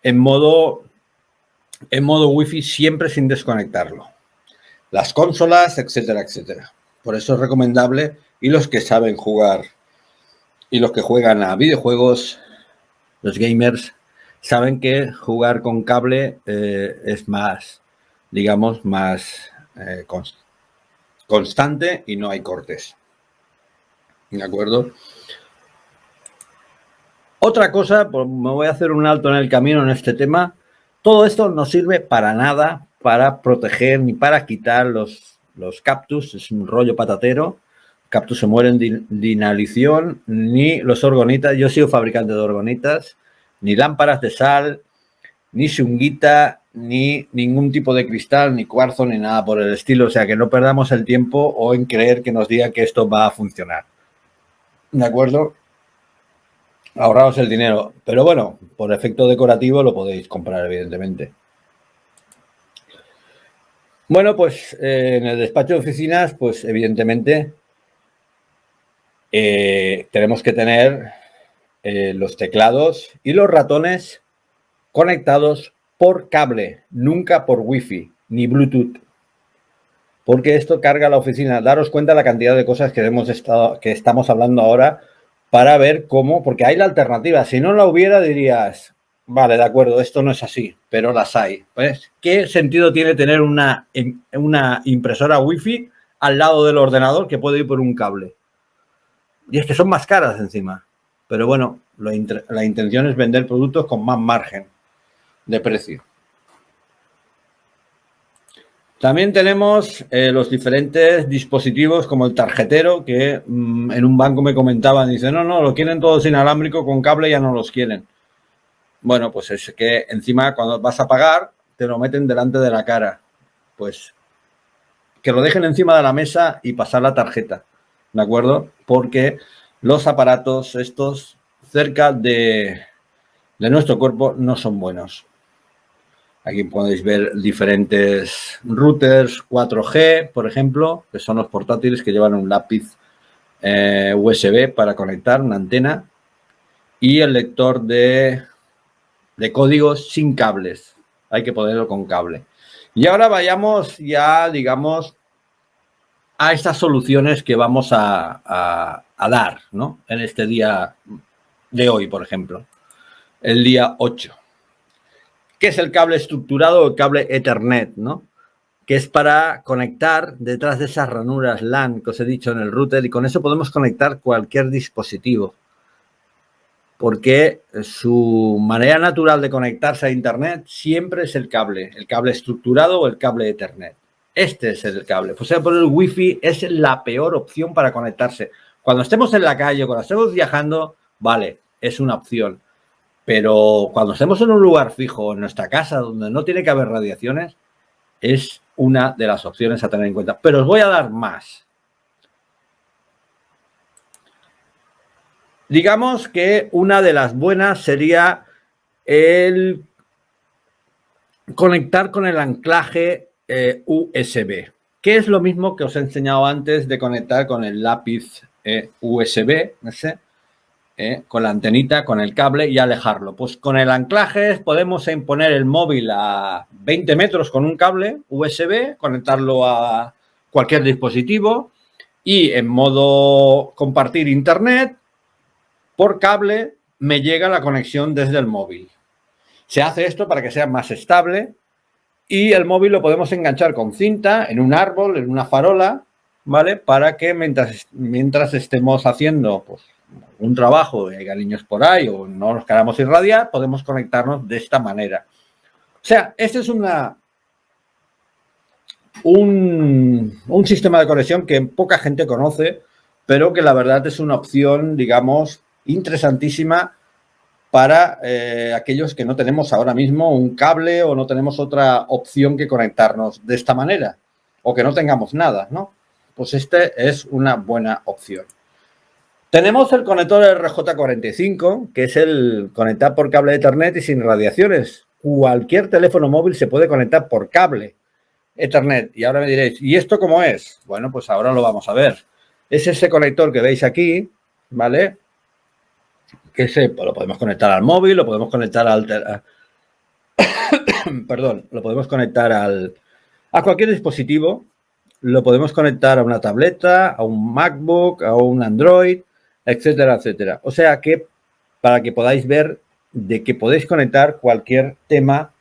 en modo wifi siempre sin desconectarlo. Las consolas, etcétera, etcétera. Por eso es recomendable, y los que saben jugar y los que juegan a videojuegos, los gamers, saben que jugar con cable es más, digamos, más constante y no hay cortes. ¿De acuerdo? Otra cosa, pues me voy a hacer un alto en el camino en este tema. Todo esto no sirve para nada para proteger ni para quitar los cactus. Es un rollo patatero. Cactus se mueren de inhalación, ni los orgonitas. Yo he sido fabricante de orgonitas, ni lámparas de sal, ni xunguita, ni ningún tipo de cristal, ni cuarzo, ni nada por el estilo. O sea, que no perdamos el tiempo o en creer que nos diga que esto va a funcionar. ¿De acuerdo? Ahorraos el dinero. Pero bueno, por efecto decorativo lo podéis comprar, evidentemente. Bueno, pues en el despacho de oficinas, pues evidentemente tenemos que tener los teclados y los ratones conectados por cable, nunca por wifi ni Bluetooth, porque esto carga la oficina. Daros cuenta la cantidad de cosas que estamos hablando ahora para ver cómo, porque hay la alternativa. Si no la hubiera dirías, vale, de acuerdo, esto no es así, pero las hay. ¿Ves? ¿Qué sentido tiene tener una impresora wifi al lado del ordenador que puede ir por un cable? Y es que son más caras encima. Pero bueno, la intención es vender productos con más margen de precio. También tenemos los diferentes dispositivos como el tarjetero, que en un banco me comentaban, dicen, no, lo quieren todos inalámbrico, con cable ya no los quieren. Bueno, pues es que encima cuando vas a pagar te lo meten delante de la cara. Pues que lo dejen encima de la mesa y pasar la tarjeta, ¿de acuerdo? Porque los aparatos estos cerca de nuestro cuerpo no son buenos. Aquí podéis ver diferentes routers 4G, por ejemplo, que son los portátiles que llevan un lápiz USB para conectar, una antena, y el lector de códigos sin cables. Hay que ponerlo con cable. Y ahora vayamos ya, digamos, a estas soluciones que vamos a dar, ¿no? En este día de hoy, por ejemplo, el día 8. ¿Qué es el cable estructurado o el cable Ethernet, ¿no? Que es para conectar detrás de esas ranuras LAN que os he dicho en el router, y con eso podemos conectar cualquier dispositivo, porque su manera natural de conectarse a Internet siempre es el cable estructurado o el cable Ethernet. Este es el cable. O sea, por el Wi-Fi es la peor opción para conectarse. Cuando estemos en la calle, cuando estemos viajando, vale, es una opción. Pero cuando estemos en un lugar fijo, en nuestra casa, donde no tiene que haber radiaciones, es una de las opciones a tener en cuenta. Pero os voy a dar más. Digamos que una de las buenas sería el conectar con el anclaje USB, que es lo mismo que os he enseñado antes de conectar con el lápiz USB, no sé, con la antenita, con el cable y alejarlo. Pues con el anclaje podemos poner el móvil a 20 metros con un cable USB, conectarlo a cualquier dispositivo y en modo compartir internet, por cable me llega la conexión desde el móvil. Se hace esto para que sea más estable y el móvil lo podemos enganchar con cinta en un árbol, en una farola, ¿vale? Para que mientras estemos haciendo pues, un trabajo y haya niños por ahí o no nos queramos irradiar, podemos conectarnos de esta manera. O sea, este es un sistema de conexión que poca gente conoce, pero que la verdad es una opción, digamos, interesantísima para aquellos que no tenemos ahora mismo un cable o no tenemos otra opción que conectarnos de esta manera o que no tengamos nada, ¿no? Pues este es una buena opción. Tenemos el conector RJ45, que es el conectar por cable de Ethernet y sin radiaciones. Cualquier teléfono móvil se puede conectar por cable Ethernet. Y ahora me diréis, ¿y esto cómo es? Bueno, pues ahora lo vamos a ver. Es ese conector que veis aquí, ¿vale? Que lo podemos conectar al móvil, lo podemos conectar perdón, lo podemos conectar a cualquier dispositivo, lo podemos conectar a una tableta, a un MacBook, a un Android, etcétera, etcétera. O sea que para que podáis ver de que podéis conectar cualquier tema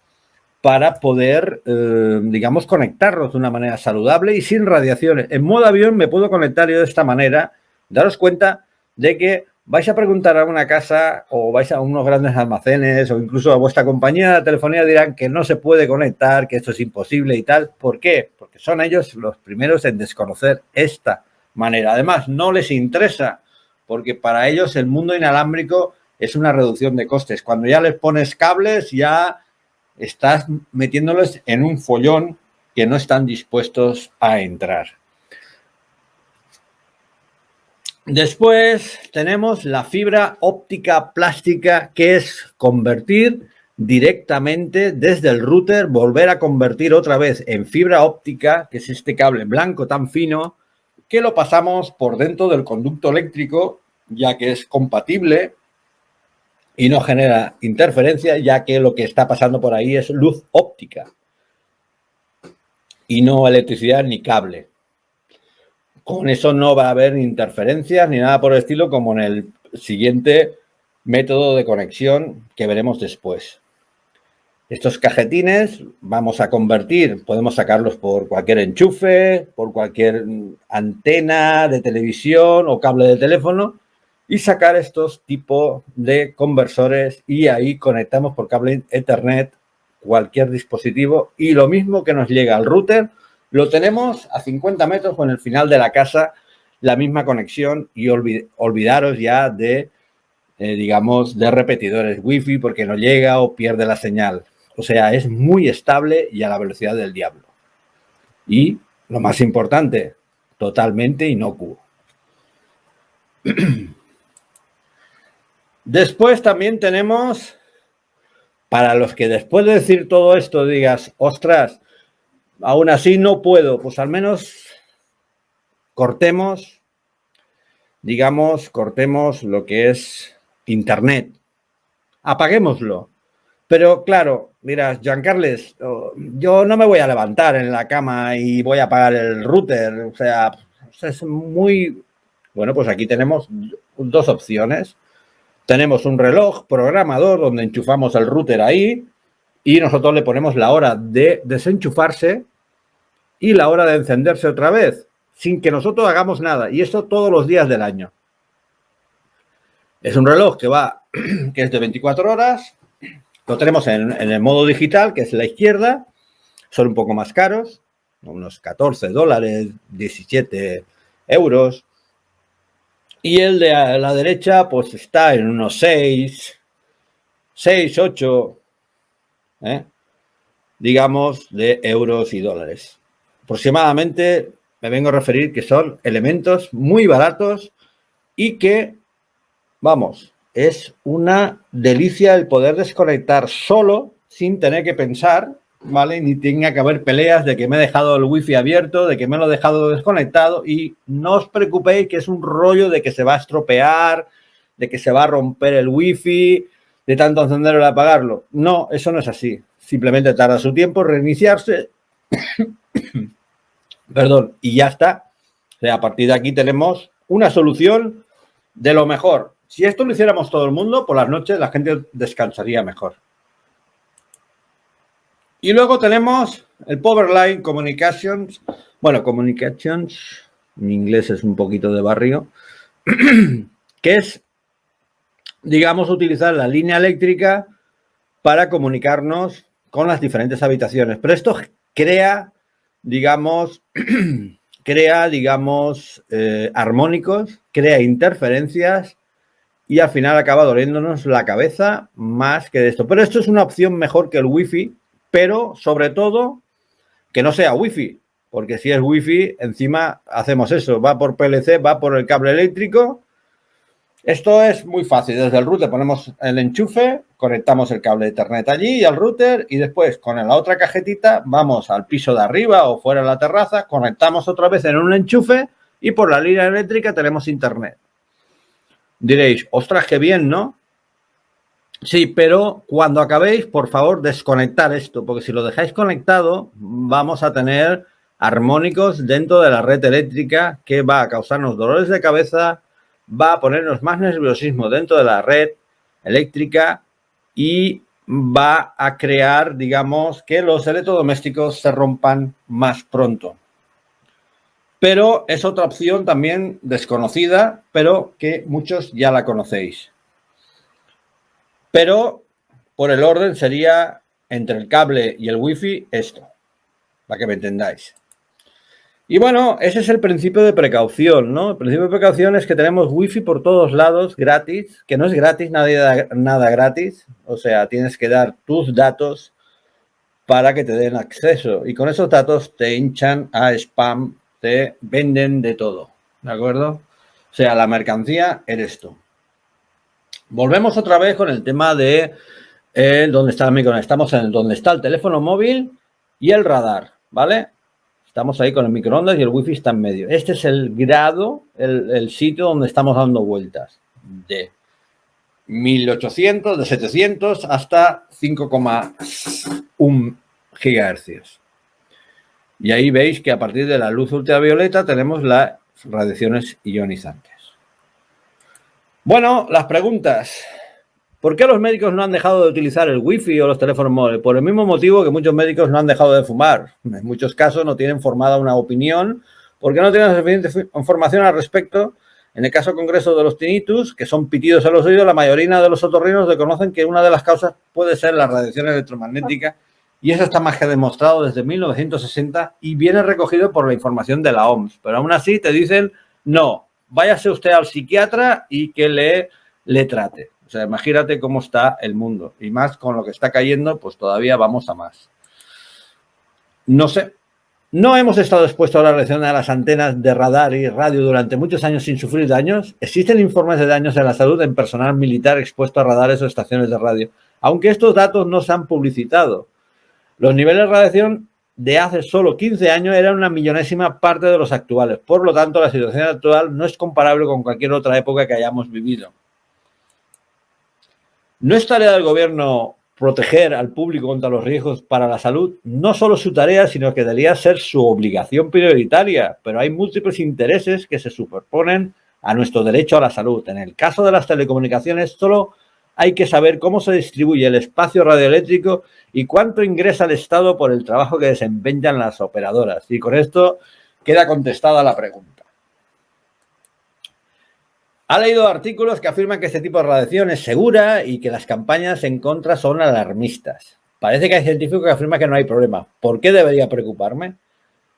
para poder, digamos, conectarlos de una manera saludable y sin radiaciones. En modo avión me puedo conectar yo de esta manera. Daros cuenta de que vais a preguntar a una casa o vais a unos grandes almacenes o incluso a vuestra compañía de telefonía, dirán que no se puede conectar, que esto es imposible y tal. ¿Por qué? Porque son ellos los primeros en desconocer esta manera. Además, no les interesa, porque para ellos el mundo inalámbrico es una reducción de costes. Cuando ya les pones cables, ya estás metiéndoles en un follón que no están dispuestos a entrar. Después tenemos la fibra óptica plástica, que es convertir directamente desde el router, volver a convertir otra vez en fibra óptica, que es este cable blanco tan fino, que lo pasamos por dentro del conducto eléctrico, ya que es compatible y no genera interferencia, ya que lo que está pasando por ahí es luz óptica y no electricidad ni cable. Con eso no va a haber interferencias ni nada por el estilo, como en el siguiente método de conexión que veremos después. Estos cajetines vamos a convertir, podemos sacarlos por cualquier enchufe, por cualquier antena de televisión o cable de teléfono y sacar estos tipos de conversores, y ahí conectamos por cable Ethernet cualquier dispositivo, y lo mismo que nos llega al router lo tenemos a 50 metros o en el final de la casa, la misma conexión, y olvidaros ya de, digamos, de repetidores wifi porque no llega o pierde la señal. O sea, es muy estable y a la velocidad del diablo. Y lo más importante, totalmente inocuo. Después también tenemos, para los que después de decir todo esto digas, ostras, aún así no puedo, pues al menos cortemos, digamos, cortemos lo que es Internet. Apaguémoslo. Pero claro, mira, Giancarles, yo no me voy a levantar en la cama y voy a apagar el router. O sea, es muy... Bueno, pues aquí tenemos dos opciones. Tenemos un reloj programador donde enchufamos el router ahí y nosotros le ponemos la hora de desenchufarse y la hora de encenderse otra vez, sin que nosotros hagamos nada. Y esto todos los días del año. Es un reloj que es de 24 horas. Lo tenemos en el modo digital, que es la izquierda. Son un poco más caros, unos $14, 17 euros. Y el de la derecha, pues está en unos 6, 8, digamos, de euros y dólares. Aproximadamente me vengo a referir que son elementos muy baratos y que, vamos, es una delicia el poder desconectar solo sin tener que pensar, ¿vale? Ni tenga que haber peleas de que me he dejado el wifi abierto, de que me lo he dejado desconectado, y no os preocupéis que es un rollo de que se va a estropear, de que se va a romper el wifi, de tanto encenderlo y apagarlo. No, eso no es así. Simplemente tarda su tiempo reiniciarse. Perdón, y ya está. O sea, a partir de aquí tenemos una solución de lo mejor. Si esto lo hiciéramos todo el mundo, por las noches la gente descansaría mejor. Y luego tenemos el Powerline Communications. Bueno, Communications, en inglés es un poquito de barrio, que es, digamos, utilizar la línea eléctrica para comunicarnos con las diferentes habitaciones. Pero esto crea, digamos, armónicos, crea interferencias y al final acaba doliéndonos la cabeza más que de esto. Pero esto es una opción mejor que el wifi, pero sobre todo que no sea wifi, porque si es wifi, encima hacemos eso, va por PLC, va por el cable eléctrico. Esto es muy fácil. Desde el router ponemos el enchufe, conectamos el cable de Ethernet allí y al router, y después con la otra cajetita vamos al piso de arriba o fuera de la terraza, conectamos otra vez en un enchufe y por la línea eléctrica tenemos Internet. Diréis, ostras, qué bien, ¿no? Sí, pero cuando acabéis, por favor, desconectar esto, porque si lo dejáis conectado, vamos a tener armónicos dentro de la red eléctrica que va a causarnos dolores de cabeza, va a ponernos más nerviosismo dentro de la red eléctrica y va a crear, digamos, que los electrodomésticos se rompan más pronto. Pero es otra opción también desconocida, pero que muchos ya la conocéis. Pero por el orden sería entre el cable y el wifi esto, para que me entendáis. Y bueno, ese es el principio de precaución, ¿no? El principio de precaución es que tenemos wifi por todos lados gratis, que no es gratis, nada gratis. O sea, tienes que dar tus datos para que te den acceso. Y con esos datos te hinchan a spam, te venden de todo. ¿De acuerdo? O sea, la mercancía eres tú. Volvemos otra vez con el tema de dónde está el microondas. Estamos en donde está el teléfono móvil y el radar, ¿vale? Estamos ahí con el microondas y el wifi está en medio. Este es el grado, el sitio donde estamos dando vueltas. De 1800, de 700 hasta 5,1 gigahercios. Y ahí veis que a partir de la luz ultravioleta tenemos las radiaciones ionizantes. Bueno, las preguntas. ¿Por qué los médicos no han dejado de utilizar el wifi o los teléfonos móviles? Por el mismo motivo que muchos médicos no han dejado de fumar. En muchos casos no tienen formada una opinión porque no tienen suficiente información al respecto. En el caso concreto de los tinnitus, que son pitidos en los oídos, la mayoría de los otorrinos reconocen que una de las causas puede ser la radiación electromagnética, y eso está más que demostrado desde 1960 y viene recogido por la información de la OMS. Pero aún así te dicen, no, váyase usted al psiquiatra y que le trate. O sea, imagínate cómo está el mundo. Y más con lo que está cayendo, pues todavía vamos a más. No sé. ¿No hemos estado expuestos a la radiación de las antenas de radar y radio durante muchos años sin sufrir daños? ¿Existen informes de daños en la salud en personal militar expuesto a radares o estaciones de radio? Aunque estos datos no se han publicitado. Los niveles de radiación de hace solo 15 años eran una millonésima parte de los actuales. Por lo tanto, la situación actual no es comparable con cualquier otra época que hayamos vivido. ¿No es tarea del gobierno proteger al público contra los riesgos para la salud? No solo su tarea, sino que debería ser su obligación prioritaria, pero hay múltiples intereses que se superponen a nuestro derecho a la salud. En el caso de las telecomunicaciones, solo hay que saber cómo se distribuye el espacio radioeléctrico y cuánto ingresa el Estado por el trabajo que desempeñan las operadoras. Y con esto queda contestada la pregunta. Ha leído artículos que afirman que este tipo de radiación es segura y que las campañas en contra son alarmistas. Parece que hay científicos que afirman que no hay problema. ¿Por qué debería preocuparme?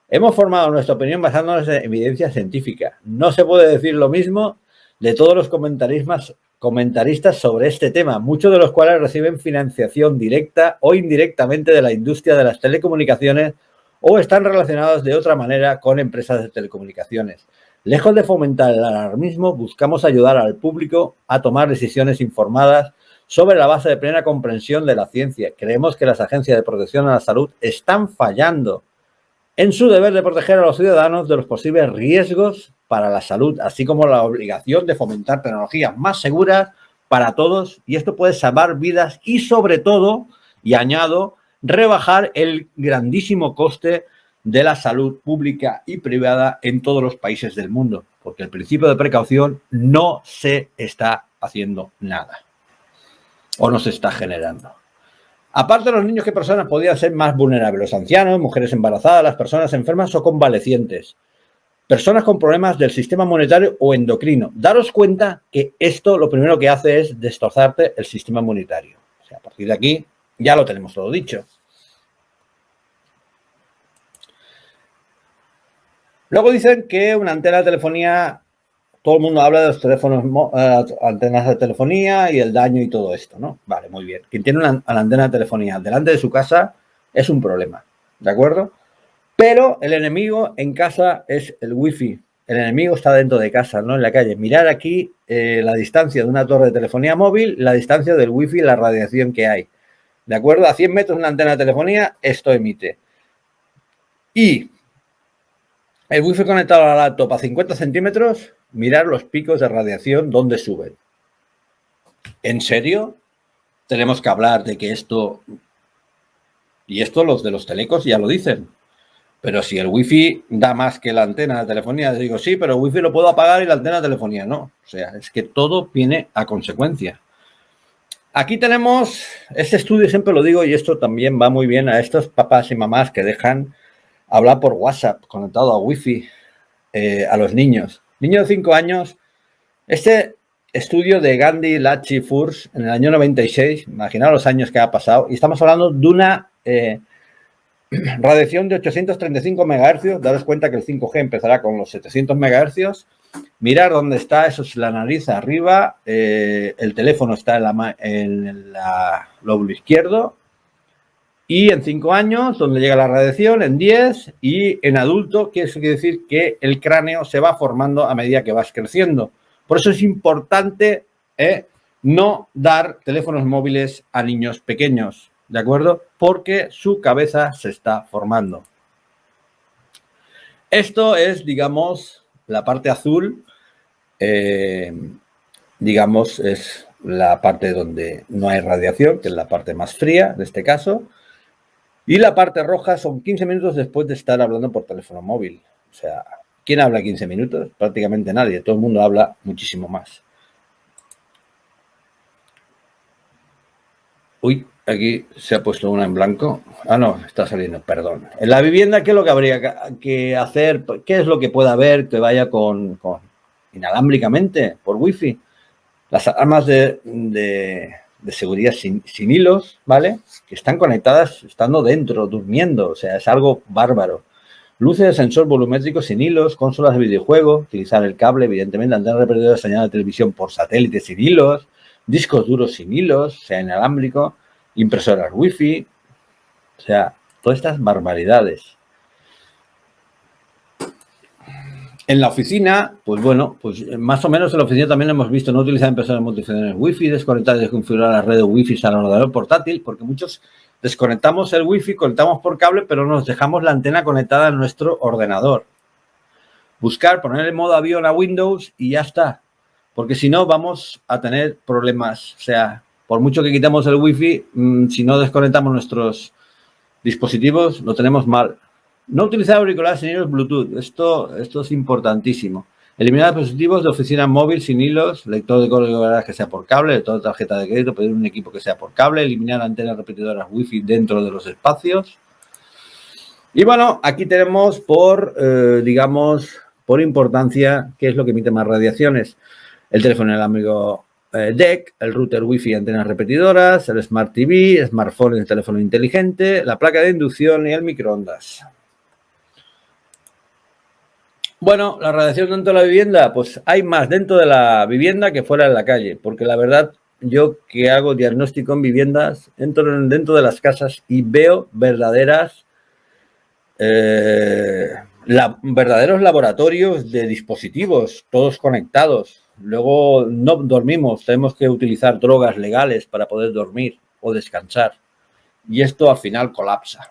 Hemos formado nuestra opinión basándonos en evidencia científica. No se puede decir lo mismo de todos los comentaristas sobre este tema, muchos de los cuales reciben financiación directa o indirectamente de la industria de las telecomunicaciones o están relacionados de otra manera con empresas de telecomunicaciones. Lejos de fomentar el alarmismo, buscamos ayudar al público a tomar decisiones informadas sobre la base de plena comprensión de la ciencia. Creemos que las agencias de protección a la salud están fallando en su deber de proteger a los ciudadanos de los posibles riesgos para la salud, así como la obligación de fomentar tecnologías más seguras para todos, y esto puede salvar vidas y, sobre todo, y añado, rebajar el grandísimo coste de la salud pública y privada en todos los países del mundo, porque el principio de precaución no se está haciendo nada o no se está generando. Aparte de los niños, ¿qué personas podrían ser más vulnerables? Los ancianos, mujeres embarazadas, las personas enfermas o convalecientes, personas con problemas del sistema inmunitario o endocrino. Daros cuenta que esto lo primero que hace es destrozarte el sistema inmunitario. O sea, a partir de aquí ya lo tenemos todo dicho. Luego dicen que una antena de telefonía, todo el mundo habla de los teléfonos, antenas de telefonía y el daño y todo esto, ¿no? Vale, muy bien. Quien tiene una antena de telefonía delante de su casa es un problema, ¿de acuerdo? Pero el enemigo en casa es el wifi. El enemigo está dentro de casa, no en la calle. Mirad aquí la distancia de una torre de telefonía móvil, la distancia del wifi y la radiación que hay. ¿De acuerdo? A 100 metros de una antena de telefonía, esto emite. Y el wifi conectado a la laptop a 50 centímetros, mirar los picos de radiación donde suben. ¿En serio? Tenemos que hablar de que esto... Y esto los de los telecos ya lo dicen. Pero si el wifi da más que la antena de telefonía, digo, sí, pero el wifi lo puedo apagar y la antena de telefonía no. O sea, es que todo viene a consecuencia. Aquí tenemos este estudio, siempre lo digo, y esto también va muy bien a estos papás y mamás que dejan hablar por WhatsApp conectado a Wi-Fi a los niños. Niños de 5 años. Este estudio de Gandhi, Lachi, Furs en el año 96, imaginaos los años que ha pasado, y estamos hablando de una radiación de 835 MHz. Daros cuenta que el 5G empezará con los 700 MHz. Mirar dónde está, eso es la nariz arriba, el teléfono está en el lóbulo izquierdo. Y en 5 años, donde llega la radiación, en 10, y en adulto, que eso quiere decir que el cráneo se va formando a medida que vas creciendo. Por eso es importante no dar teléfonos móviles a niños pequeños, ¿de acuerdo? Porque su cabeza se está formando. Esto es, digamos, la parte azul, digamos, es la parte donde no hay radiación, que es la parte más fría de este caso. Y la parte roja son 15 minutos después de estar hablando por teléfono móvil. O sea, ¿quién habla 15 minutos? Prácticamente nadie. Todo el mundo habla muchísimo más. Uy, aquí se ha puesto una en blanco. Ah, no, está saliendo, perdón. En la vivienda, ¿qué es lo que habría que hacer? ¿Qué es lo que puede haber que vaya con inalámbricamente por wifi? Las alarmas de seguridad sin hilos, ¿vale? Que están conectadas estando dentro, durmiendo, o sea, es algo bárbaro. Luces de sensor volumétrico sin hilos, consolas de videojuego, utilizar el cable, evidentemente, antenas repetidoras de señal de televisión por satélite sin hilos, discos duros sin hilos, o sea, inalámbrico, impresoras wifi, o sea, todas estas barbaridades. En la oficina, pues bueno, pues más o menos en la oficina también hemos visto no utilizar impresoras multifuncionales wifi, desconectar y desconfigurar la red de wifi al ordenador portátil, porque muchos desconectamos el wifi, conectamos por cable, pero nos dejamos la antena conectada a nuestro ordenador. Buscar, poner el modo avión a Windows y ya está, porque si no vamos a tener problemas. O sea, por mucho que quitemos el wifi, si no desconectamos nuestros dispositivos, lo tenemos mal. No utilizar auriculares sin hilos Bluetooth. Esto es importantísimo. Eliminar dispositivos de oficina móvil sin hilos, lector de código de barras que sea por cable, lector de tarjeta de crédito, pedir un equipo que sea por cable, eliminar antenas repetidoras wifi dentro de los espacios. Y bueno, aquí tenemos digamos, por importancia, qué es lo que emite más radiaciones. El teléfono inalámbrico DEC, el router wifi, antenas repetidoras, el Smart TV, smartphone, el teléfono inteligente, la placa de inducción y el microondas. Bueno, la radiación dentro de la vivienda, pues hay más dentro de la vivienda que fuera de la calle, porque la verdad, yo que hago diagnóstico en viviendas, entro dentro de las casas y veo verdaderos laboratorios de dispositivos, todos conectados. Luego no dormimos, tenemos que utilizar drogas legales para poder dormir o descansar. Y esto al final colapsa.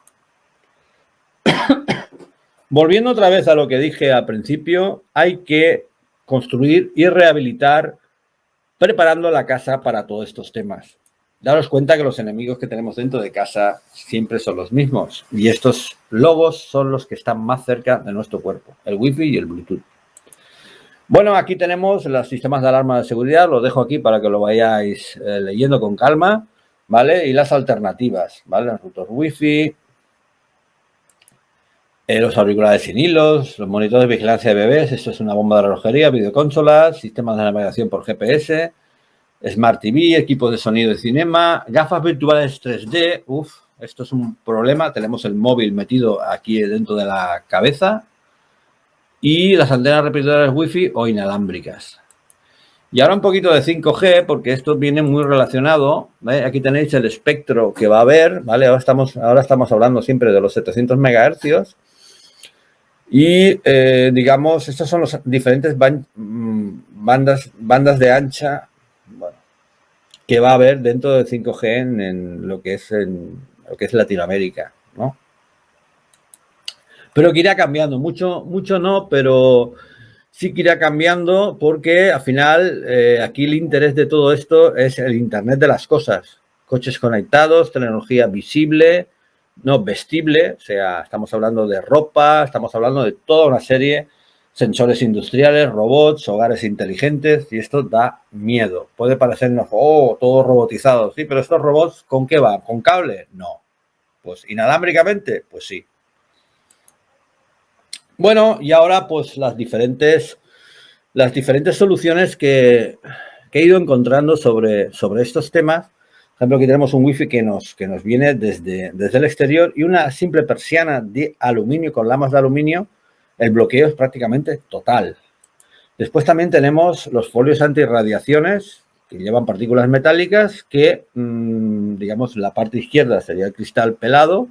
Volviendo otra vez a lo que dije al principio, hay que construir y rehabilitar preparando la casa para todos estos temas. Daros cuenta que los enemigos que tenemos dentro de casa siempre son los mismos y estos logos son los que están más cerca de nuestro cuerpo, el wifi y el Bluetooth. Bueno, aquí tenemos los sistemas de alarma de seguridad, los dejo aquí para que lo vayáis leyendo con calma, ¿vale? Y las alternativas, ¿vale? El router wifi, los auriculares sin hilos, los monitores de vigilancia de bebés, esto es una bomba de relojería, videoconsolas, sistemas de navegación por GPS, Smart TV, equipos de sonido de cinema, gafas virtuales 3D, esto es un problema, tenemos el móvil metido aquí dentro de la cabeza y las antenas repetidoras wifi o inalámbricas. Y ahora un poquito de 5G, porque esto viene muy relacionado, ¿vale? Aquí tenéis el espectro que va a haber, ¿vale? Ahora estamos hablando siempre de los 700 MHz. Y, digamos, estas son las diferentes bandas de ancha, bueno, que va a haber dentro de 5G en lo que es Latinoamérica, ¿no? Pero que irá cambiando, mucho no, pero sí que irá cambiando porque al final aquí el interés de todo esto es el Internet de las cosas. Coches conectados, tecnología visible, no vestible, o sea, estamos hablando de ropa, estamos hablando de toda una serie, sensores industriales, robots, hogares inteligentes, y esto da miedo. Puede parecernos, todo robotizado, sí, pero estos robots, ¿con qué van? ¿Con cable? No. Pues inalámbricamente, pues sí. Bueno, y ahora pues las diferentes soluciones que he ido encontrando sobre estos temas. Por ejemplo, aquí tenemos un wifi que nos viene desde el exterior y una simple persiana de aluminio con lamas de aluminio. El bloqueo es prácticamente total. Después también tenemos los folios antirradiaciones que llevan partículas metálicas que, digamos, la parte izquierda sería el cristal pelado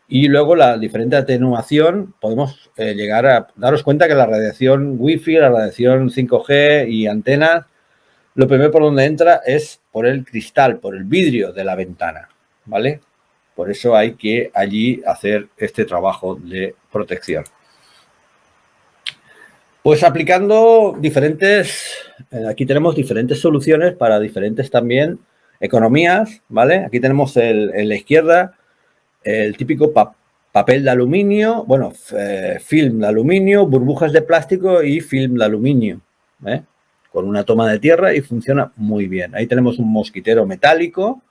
y luego la diferente atenuación podemos llegar a daros cuenta que la radiación Wi-Fi, la radiación 5G y antenas, lo primero por donde entra es por el cristal, por el vidrio de la ventana, ¿vale? Por eso hay que allí hacer este trabajo de protección. Pues aplicando aquí tenemos diferentes soluciones para diferentes también economías, ¿vale? Aquí tenemos en la izquierda el típico papel de aluminio, bueno, film de aluminio, burbujas de plástico y film de aluminio, ¿eh? Con una toma de tierra y funciona muy bien. Ahí tenemos un mosquitero metálico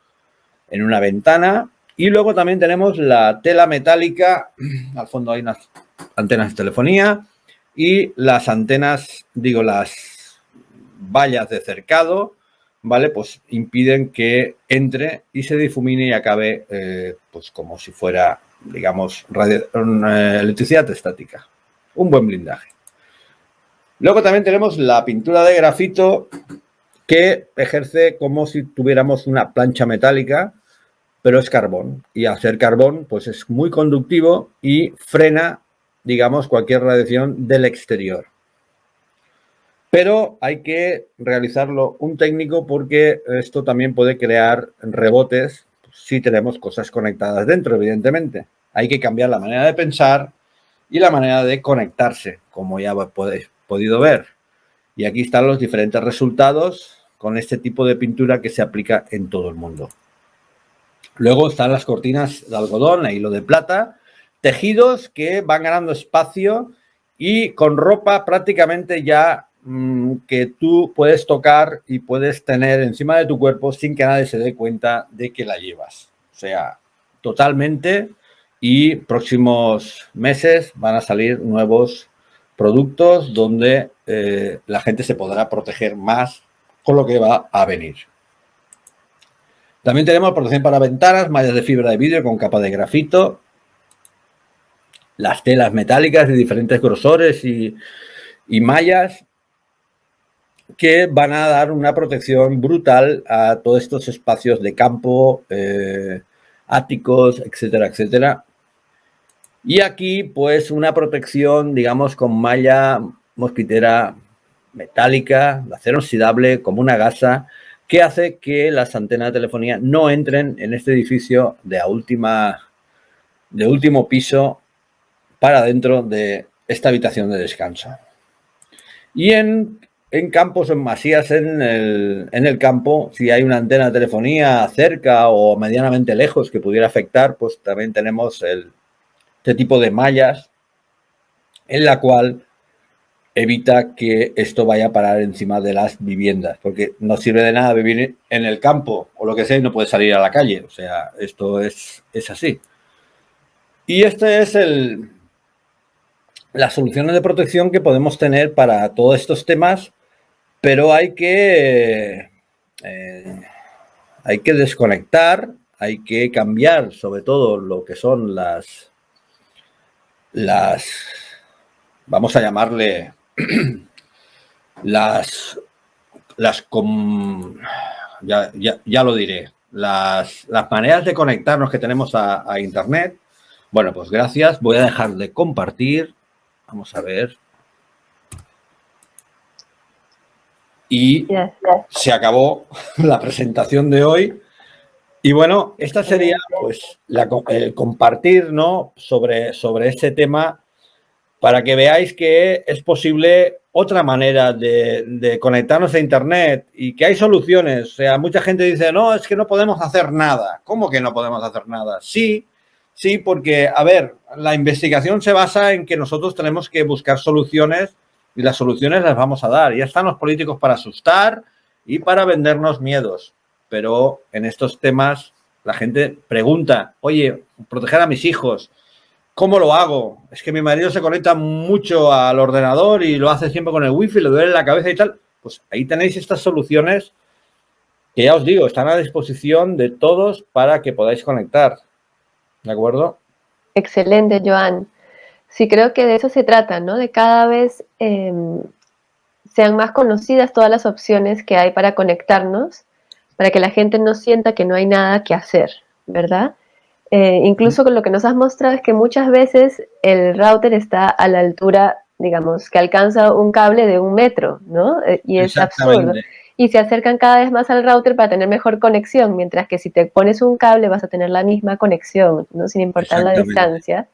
en una ventana y luego también tenemos la tela metálica, al fondo hay unas antenas de telefonía, y las antenas, digo, las vallas de cercado, ¿vale? Pues impiden que entre y se difumine y acabe, pues como si fuera, digamos, electricidad estática. Un buen blindaje. Luego también tenemos la pintura de grafito que ejerce como si tuviéramos una plancha metálica, pero es carbón. Y al ser carbón, pues es muy conductivo y frena, digamos, cualquier radiación del exterior. Pero hay que realizarlo un técnico porque esto también puede crear rebotes si tenemos cosas conectadas dentro, evidentemente. Hay que cambiar la manera de pensar y la manera de conectarse, como ya habéis podido ver. Y aquí están los diferentes resultados con este tipo de pintura que se aplica en todo el mundo. Luego están las cortinas de algodón a hilo de plata, tejidos que van ganando espacio y con ropa prácticamente ya que tú puedes tocar y puedes tener encima de tu cuerpo sin que nadie se dé cuenta de que la llevas. O sea, totalmente, y próximos meses van a salir nuevos productos donde la gente se podrá proteger más con lo que va a venir. También tenemos protección para ventanas, mallas de fibra de vidrio con capa de grafito, las telas metálicas de diferentes grosores y mallas que van a dar una protección brutal a todos estos espacios de campo, áticos, etcétera, etcétera. Y aquí, pues, una protección, digamos, con malla mosquitera metálica, de acero oxidable, como una gasa, que hace que las antenas de telefonía no entren en este edificio de último piso para dentro de esta habitación de descanso. Y en campos, en masías en el campo, si hay una antena de telefonía cerca o medianamente lejos que pudiera afectar, pues también tenemos este tipo de mallas en la cual evita que esto vaya a parar encima de las viviendas, porque no sirve de nada vivir en el campo o lo que sea y no puedes salir a la calle. O sea, esto es así. Y este es las soluciones de protección que podemos tener para todos estos temas, pero hay que desconectar, hay que cambiar sobre todo lo que son las vamos a llamarle ya lo diré, las maneras de conectarnos que tenemos a Internet. Bueno, pues gracias. Voy a dejar de compartir. Vamos a ver. Y se acabó la presentación de hoy. Y bueno, esta sería pues el compartir, ¿no? sobre este tema, para que veáis que es posible otra manera de conectarnos a Internet y que hay soluciones. O sea, mucha gente dice, no, es que no podemos hacer nada. ¿Cómo que no podemos hacer nada? Sí, porque, a ver, la investigación se basa en que nosotros tenemos que buscar soluciones y las soluciones las vamos a dar. Ya están los políticos para asustar y para vendernos miedos. Pero en estos temas la gente pregunta, oye, proteger a mis hijos, ¿cómo lo hago? Es que mi marido se conecta mucho al ordenador y lo hace siempre con el wifi, le duele la cabeza y tal. Pues ahí tenéis estas soluciones que ya os digo, están a disposición de todos para que podáis conectar. ¿De acuerdo? Excelente, Joan. Sí, creo que de eso se trata, ¿no? De cada vez sean más conocidas todas las opciones que hay para conectarnos, para que la gente no sienta que no hay nada que hacer, ¿verdad? Incluso con lo que nos has mostrado es que muchas veces el router está a la altura, digamos, que alcanza un cable de 1 metro, ¿no? Y es absurdo. Exactamente. Y se acercan cada vez más al router para tener mejor conexión, mientras que si te pones un cable vas a tener la misma conexión, ¿no? Sin importar la Exactamente. distancia.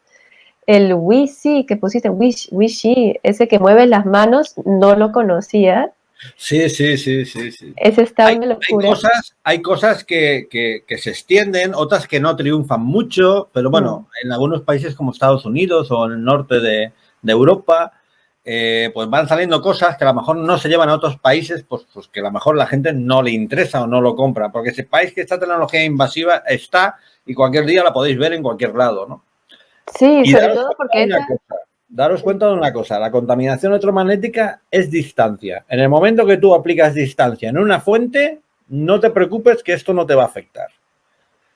El Wi-Fi que pusiste, Wi-Fi, ese que mueve las manos, no lo conocía. Sí. Ese está una locura. Hay cosas que se extienden, otras que no triunfan mucho, pero bueno, en algunos países como Estados Unidos o en el norte de Europa, pues van saliendo cosas que a lo mejor no se llevan a otros países, pues que a lo mejor la gente no le interesa o no lo compra, porque sepáis que esta tecnología invasiva está y cualquier día la podéis ver en cualquier lado, ¿no? Sí, Y sobre todo porque daros cuenta de una cosa, la contaminación electromagnética es distancia. En el momento que tú aplicas distancia en una fuente, no te preocupes que esto no te va a afectar.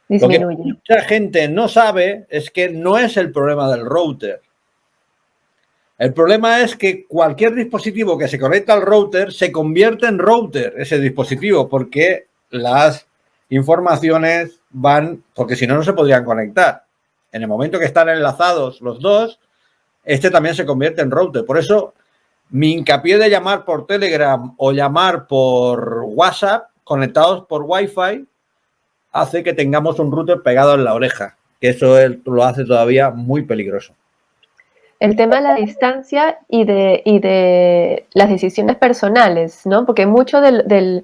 disminuye. Lo que mucha gente no sabe es que no es el problema del router. El problema es que cualquier dispositivo que se conecta al router se convierte en router, ese dispositivo, porque las informaciones van, porque si no, no se podrían conectar. En el momento que están enlazados los dos, este también se convierte en router. Por eso, mi hincapié de llamar por Telegram o llamar por WhatsApp conectados por Wi-Fi hace que tengamos un router pegado en la oreja, que eso lo hace todavía muy peligroso. El tema de la distancia y de las decisiones personales, ¿no? Porque mucho de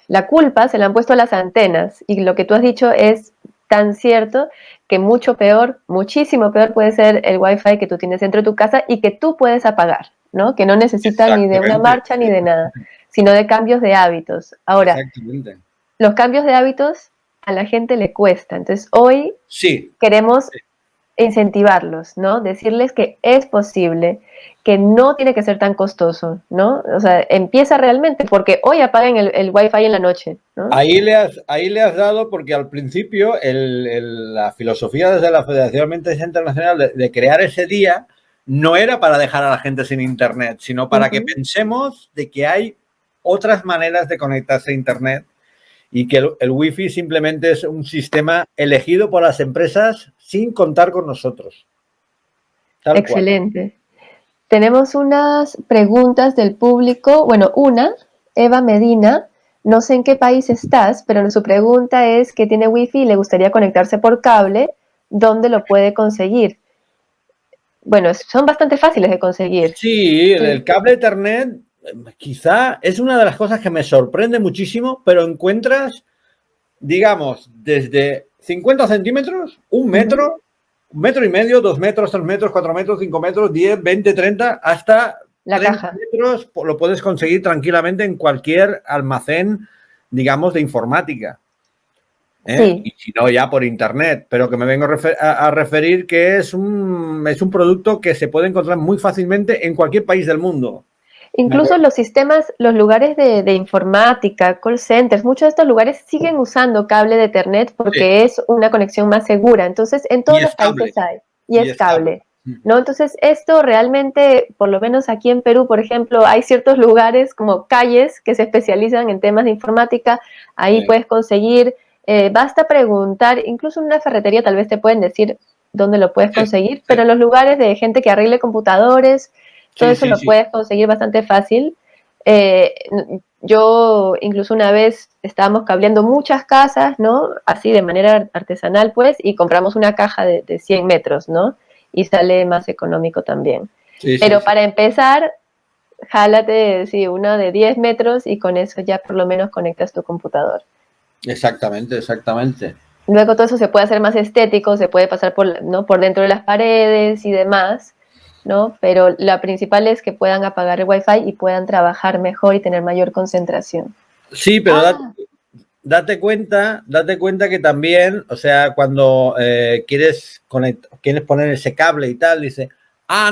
la culpa se la han puesto a las antenas y lo que tú has dicho es tan cierto que mucho peor, muchísimo peor puede ser el Wi-Fi que tú tienes dentro de tu casa y que tú puedes apagar, ¿no? Que no necesita ni de una marcha ni de nada, sino de cambios de hábitos. Ahora, los cambios de hábitos a la gente le cuesta. Entonces, hoy queremos incentivarlos, ¿no? Decirles que es posible, que no tiene que ser tan costoso, ¿no? O sea, empieza realmente, porque hoy apaguen el Wi-Fi en la noche, ¿no? Ahí le has dado, porque al principio la filosofía desde la Federación Alimentaricia Internacional de crear ese día no era para dejar a la gente sin Internet, sino para que pensemos de que hay otras maneras de conectarse a Internet y que el Wi-Fi simplemente es un sistema elegido por las empresas sin contar con nosotros. Excelente. Tenemos unas preguntas del público. Bueno, Eva Medina, no sé en qué país estás, pero su pregunta es que tiene Wi-Fi y le gustaría conectarse por cable, ¿dónde lo puede conseguir? Bueno, son bastante fáciles de conseguir. Sí, el cable Ethernet quizá es una de las cosas que me sorprende muchísimo, pero encuentras, digamos, desde 50 centímetros, 1 metro, 1,5 metros, 2 metros, 3 metros, 4 metros, 5 metros, 10, 20, 30, hasta la 30 caja. metros lo puedes conseguir tranquilamente en cualquier almacén, digamos, de informática. Sí. Y si no, ya por internet, pero que me vengo a referir que es un producto que se puede encontrar muy fácilmente en cualquier país del mundo. Incluso los sistemas, los lugares de informática, call centers, muchos de estos lugares siguen usando cable de Ethernet porque es una conexión más segura. Entonces, en todos los países hay. Y es cable. ¿No? Entonces, esto realmente, por lo menos aquí en Perú, por ejemplo, hay ciertos lugares como calles que se especializan en temas de informática. Ahí puedes conseguir, basta preguntar, incluso en una ferretería tal vez te pueden decir dónde lo puedes conseguir, pero en los lugares de gente que arregle computadores, todo eso lo puedes conseguir bastante fácil. Yo incluso una vez estábamos cableando muchas casas, ¿no? Así de manera artesanal, pues, y compramos una caja de 100 metros, ¿no? Y sale más económico también. Pero para empezar, jálate, una de 10 metros y con eso ya por lo menos conectas tu computador. Exactamente. Luego todo eso se puede hacer más estético, se puede pasar por dentro de las paredes y demás, ¿no? Pero la principal es que puedan apagar el Wi-Fi y puedan trabajar mejor y tener mayor concentración. Sí, pero date cuenta que también, o sea, cuando quieres poner ese cable y tal, dice,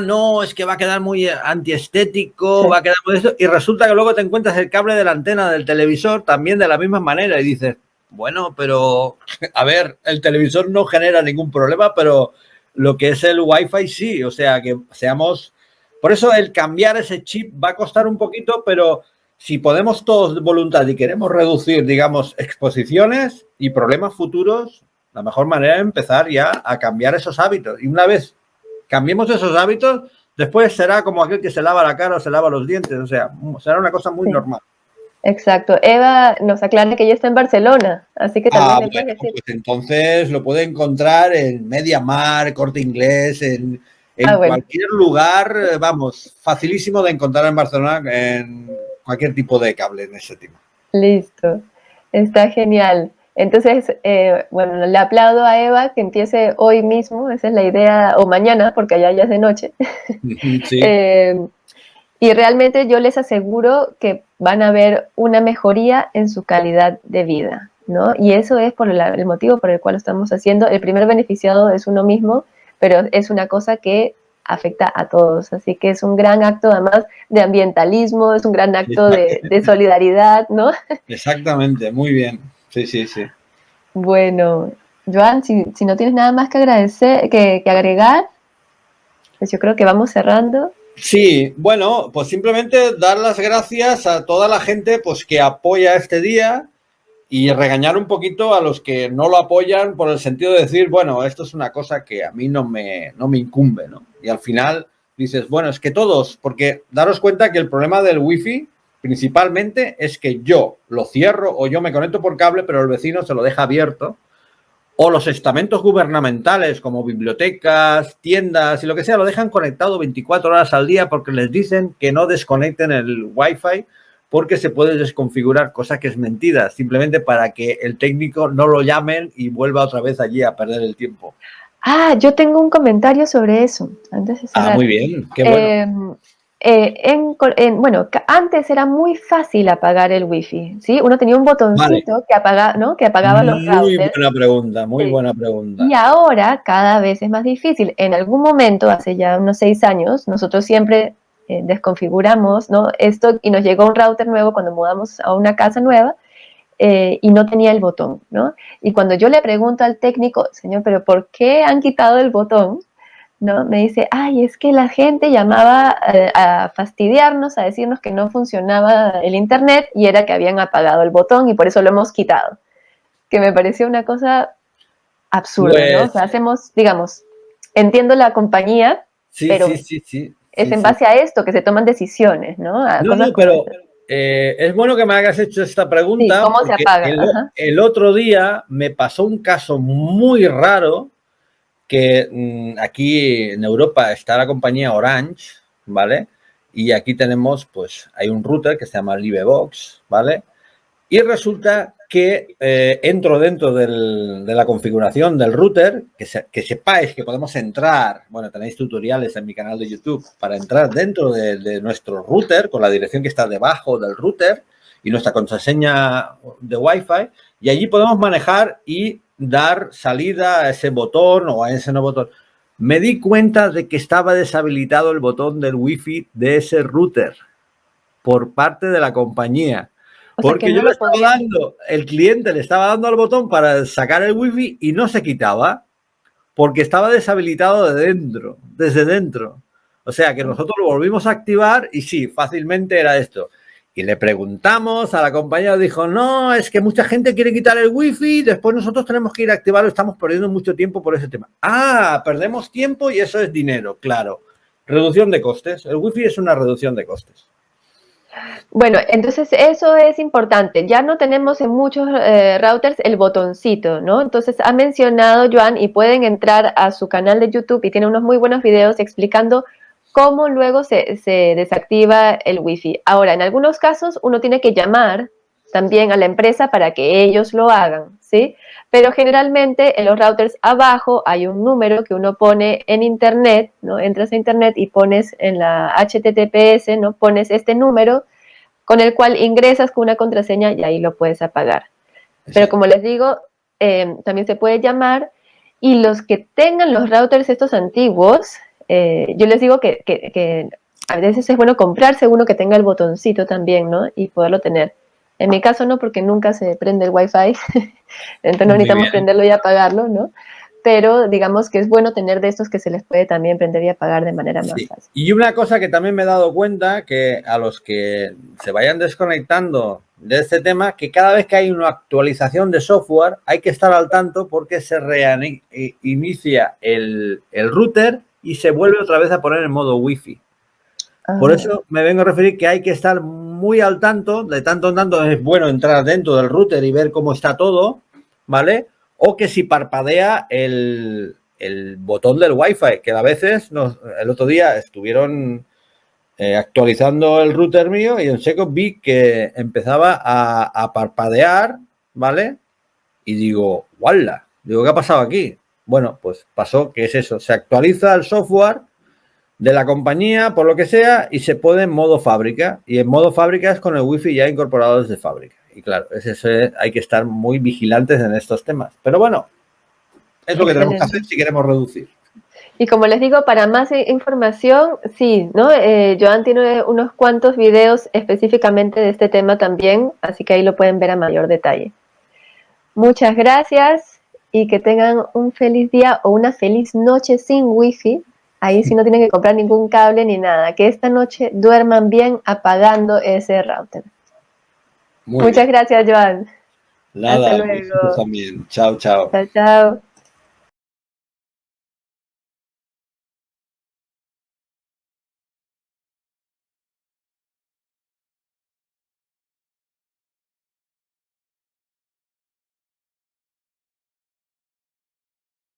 no, es que va a quedar muy antiestético, va a quedar muy eso, y resulta que luego te encuentras el cable de la antena del televisor también de la misma manera y dices, bueno, pero a ver, el televisor no genera ningún problema, pero lo que es el Wi-Fi sí, o sea, que seamos Por eso el cambiar ese chip va a costar un poquito, pero si podemos todos de voluntad y queremos reducir, digamos, exposiciones y problemas futuros, la mejor manera es empezar ya a cambiar esos hábitos. Y una vez cambiemos esos hábitos, después será como aquel que se lava la cara o se lava los dientes. O sea, será una cosa muy normal. Exacto. Eva nos aclara que ella está en Barcelona, así que también le puedes decir. Pues entonces lo puede encontrar en MediaMarkt, Corte Inglés, en cualquier lugar, vamos, facilísimo de encontrar en Barcelona en cualquier tipo de cable en ese tema. Listo, está genial. Entonces, bueno, le aplaudo a Eva que empiece hoy mismo, esa es la idea, o mañana, porque allá ya es de noche. Sí. Y realmente yo les aseguro que van a ver una mejoría en su calidad de vida, ¿no? Y eso es por el motivo por el cual lo estamos haciendo. El primer beneficiado es uno mismo, pero es una cosa que afecta a todos. Así que es un gran acto, además, de ambientalismo, es un gran acto de solidaridad, ¿no? Exactamente, muy bien. Sí, sí, sí. Bueno, Joan, si no tienes nada más que agradecer, que agregar, pues yo creo que vamos cerrando. Sí, bueno, pues simplemente dar las gracias a toda la gente pues que apoya este día y regañar un poquito a los que no lo apoyan por el sentido de decir, bueno, esto es una cosa que a mí no me incumbe, ¿no? Y al final dices, bueno, es que todos, porque daros cuenta que el problema del wifi principalmente es que yo lo cierro o yo me conecto por cable, pero el vecino se lo deja abierto. O los estamentos gubernamentales como bibliotecas, tiendas y lo que sea, lo dejan conectado 24 horas al día porque les dicen que no desconecten el Wi-Fi porque se puede desconfigurar, cosa que es mentira, simplemente para que el técnico no lo llamen y vuelva otra vez allí a perder el tiempo. Ah, yo tengo un comentario sobre eso, antes de cerrar. Ah, muy bien, qué bueno. Bueno, antes era muy fácil apagar el wifi, ¿sí? Uno tenía un botoncito que apagaba, ¿no? Que apagaba los routers. Muy buena pregunta, muy buena pregunta. Y ahora cada vez es más difícil. En algún momento, hace ya unos 6 años, nosotros siempre desconfiguramos, ¿no? Esto y nos llegó un router nuevo cuando mudamos a una casa nueva y no tenía el botón, ¿no? Y cuando yo le pregunto al técnico, señor, ¿pero por qué han quitado el botón? ¿No? Me dice, ay, es que la gente llamaba a fastidiarnos, a decirnos que no funcionaba el internet y era que habían apagado el botón y por eso lo hemos quitado. Que me pareció una cosa absurda, pues, ¿no? O sea, hacemos, digamos, entiendo la compañía, pero es en base a esto que se toman decisiones, ¿no? Pero es bueno que me hayas hecho esta pregunta. Sí, ¿cómo se apaga? El otro día me pasó un caso muy raro que aquí en Europa está la compañía Orange, ¿vale? Y aquí tenemos, pues, hay un router que se llama Livebox, ¿vale? Y resulta que entro dentro de la configuración del router, que sepáis que podemos entrar, bueno, tenéis tutoriales en mi canal de YouTube para entrar dentro de nuestro router con la dirección que está debajo del router y nuestra contraseña de Wi-Fi, y allí podemos manejar y dar salida a ese botón o a ese no botón. Me di cuenta de que estaba deshabilitado el botón del Wi-Fi de ese router por parte de la compañía. Porque yo le estaba dando, el cliente le estaba dando al botón para sacar el wifi y no se quitaba porque estaba deshabilitado desde dentro. O sea que nosotros lo volvimos a activar y sí, fácilmente era esto. Y le preguntamos a la compañía, dijo, no, es que mucha gente quiere quitar el wifi, después nosotros tenemos que ir a activarlo, estamos perdiendo mucho tiempo por ese tema. Ah, perdemos tiempo y eso es dinero, claro. Reducción de costes. El wifi es una reducción de costes. Bueno, entonces eso es importante. Ya no tenemos en muchos routers el botoncito, ¿no? Entonces ha mencionado Joan y pueden entrar a su canal de YouTube y tiene unos muy buenos videos explicando cómo luego se desactiva el Wi-Fi. Ahora, en algunos casos uno tiene que llamar también a la empresa para que ellos lo hagan, ¿sí? Pero generalmente en los routers abajo hay un número que uno pone en internet, ¿no? Entras a internet y pones en la HTTPS, ¿no? Pones este número con el cual ingresas con una contraseña y ahí lo puedes apagar. Pero como les digo, también se puede llamar y los que tengan los routers estos antiguos, yo les digo que a veces es bueno comprarse uno que tenga el botoncito también, ¿no? Y poderlo tener. En mi caso no, porque nunca se prende el Wi-Fi, entonces no necesitamos prenderlo y apagarlo, ¿no? pero digamos que es bueno tener de estos que se les puede también prender y apagar de manera más fácil. Y una cosa que también me he dado cuenta, que a los que se vayan desconectando de este tema, que cada vez que hay una actualización de software hay que estar al tanto porque se reinicia el router y se vuelve otra vez a poner en modo wifi. Por eso me vengo a referir que hay que estar muy al tanto, de tanto en tanto es bueno entrar dentro del router y ver cómo está todo, ¿vale? O que si parpadea el botón del Wi-Fi, que a veces el otro día estuvieron actualizando el router mío y en seco vi que empezaba a parpadear, ¿vale? Y digo, ¡wala! Digo, ¿qué ha pasado aquí? Bueno, pues pasó que es eso, se actualiza el software de la compañía, por lo que sea, y se pone en modo fábrica. Y en modo fábrica es con el wifi ya incorporado desde fábrica. Y claro, hay que estar muy vigilantes en estos temas. Pero bueno, es lo que tenemos que hacer si queremos reducir. Y como les digo, para más información, sí, ¿no? Joan tiene unos cuantos videos específicamente de este tema también, así que ahí lo pueden ver a mayor detalle. Muchas gracias y que tengan un feliz día o una feliz noche sin wifi. Ahí sí no tienen que comprar ningún cable ni nada. Que esta noche duerman bien apagando ese router. Muchas gracias, Joan. Nada, hasta luego. también. Chao, chao. Chao, chao.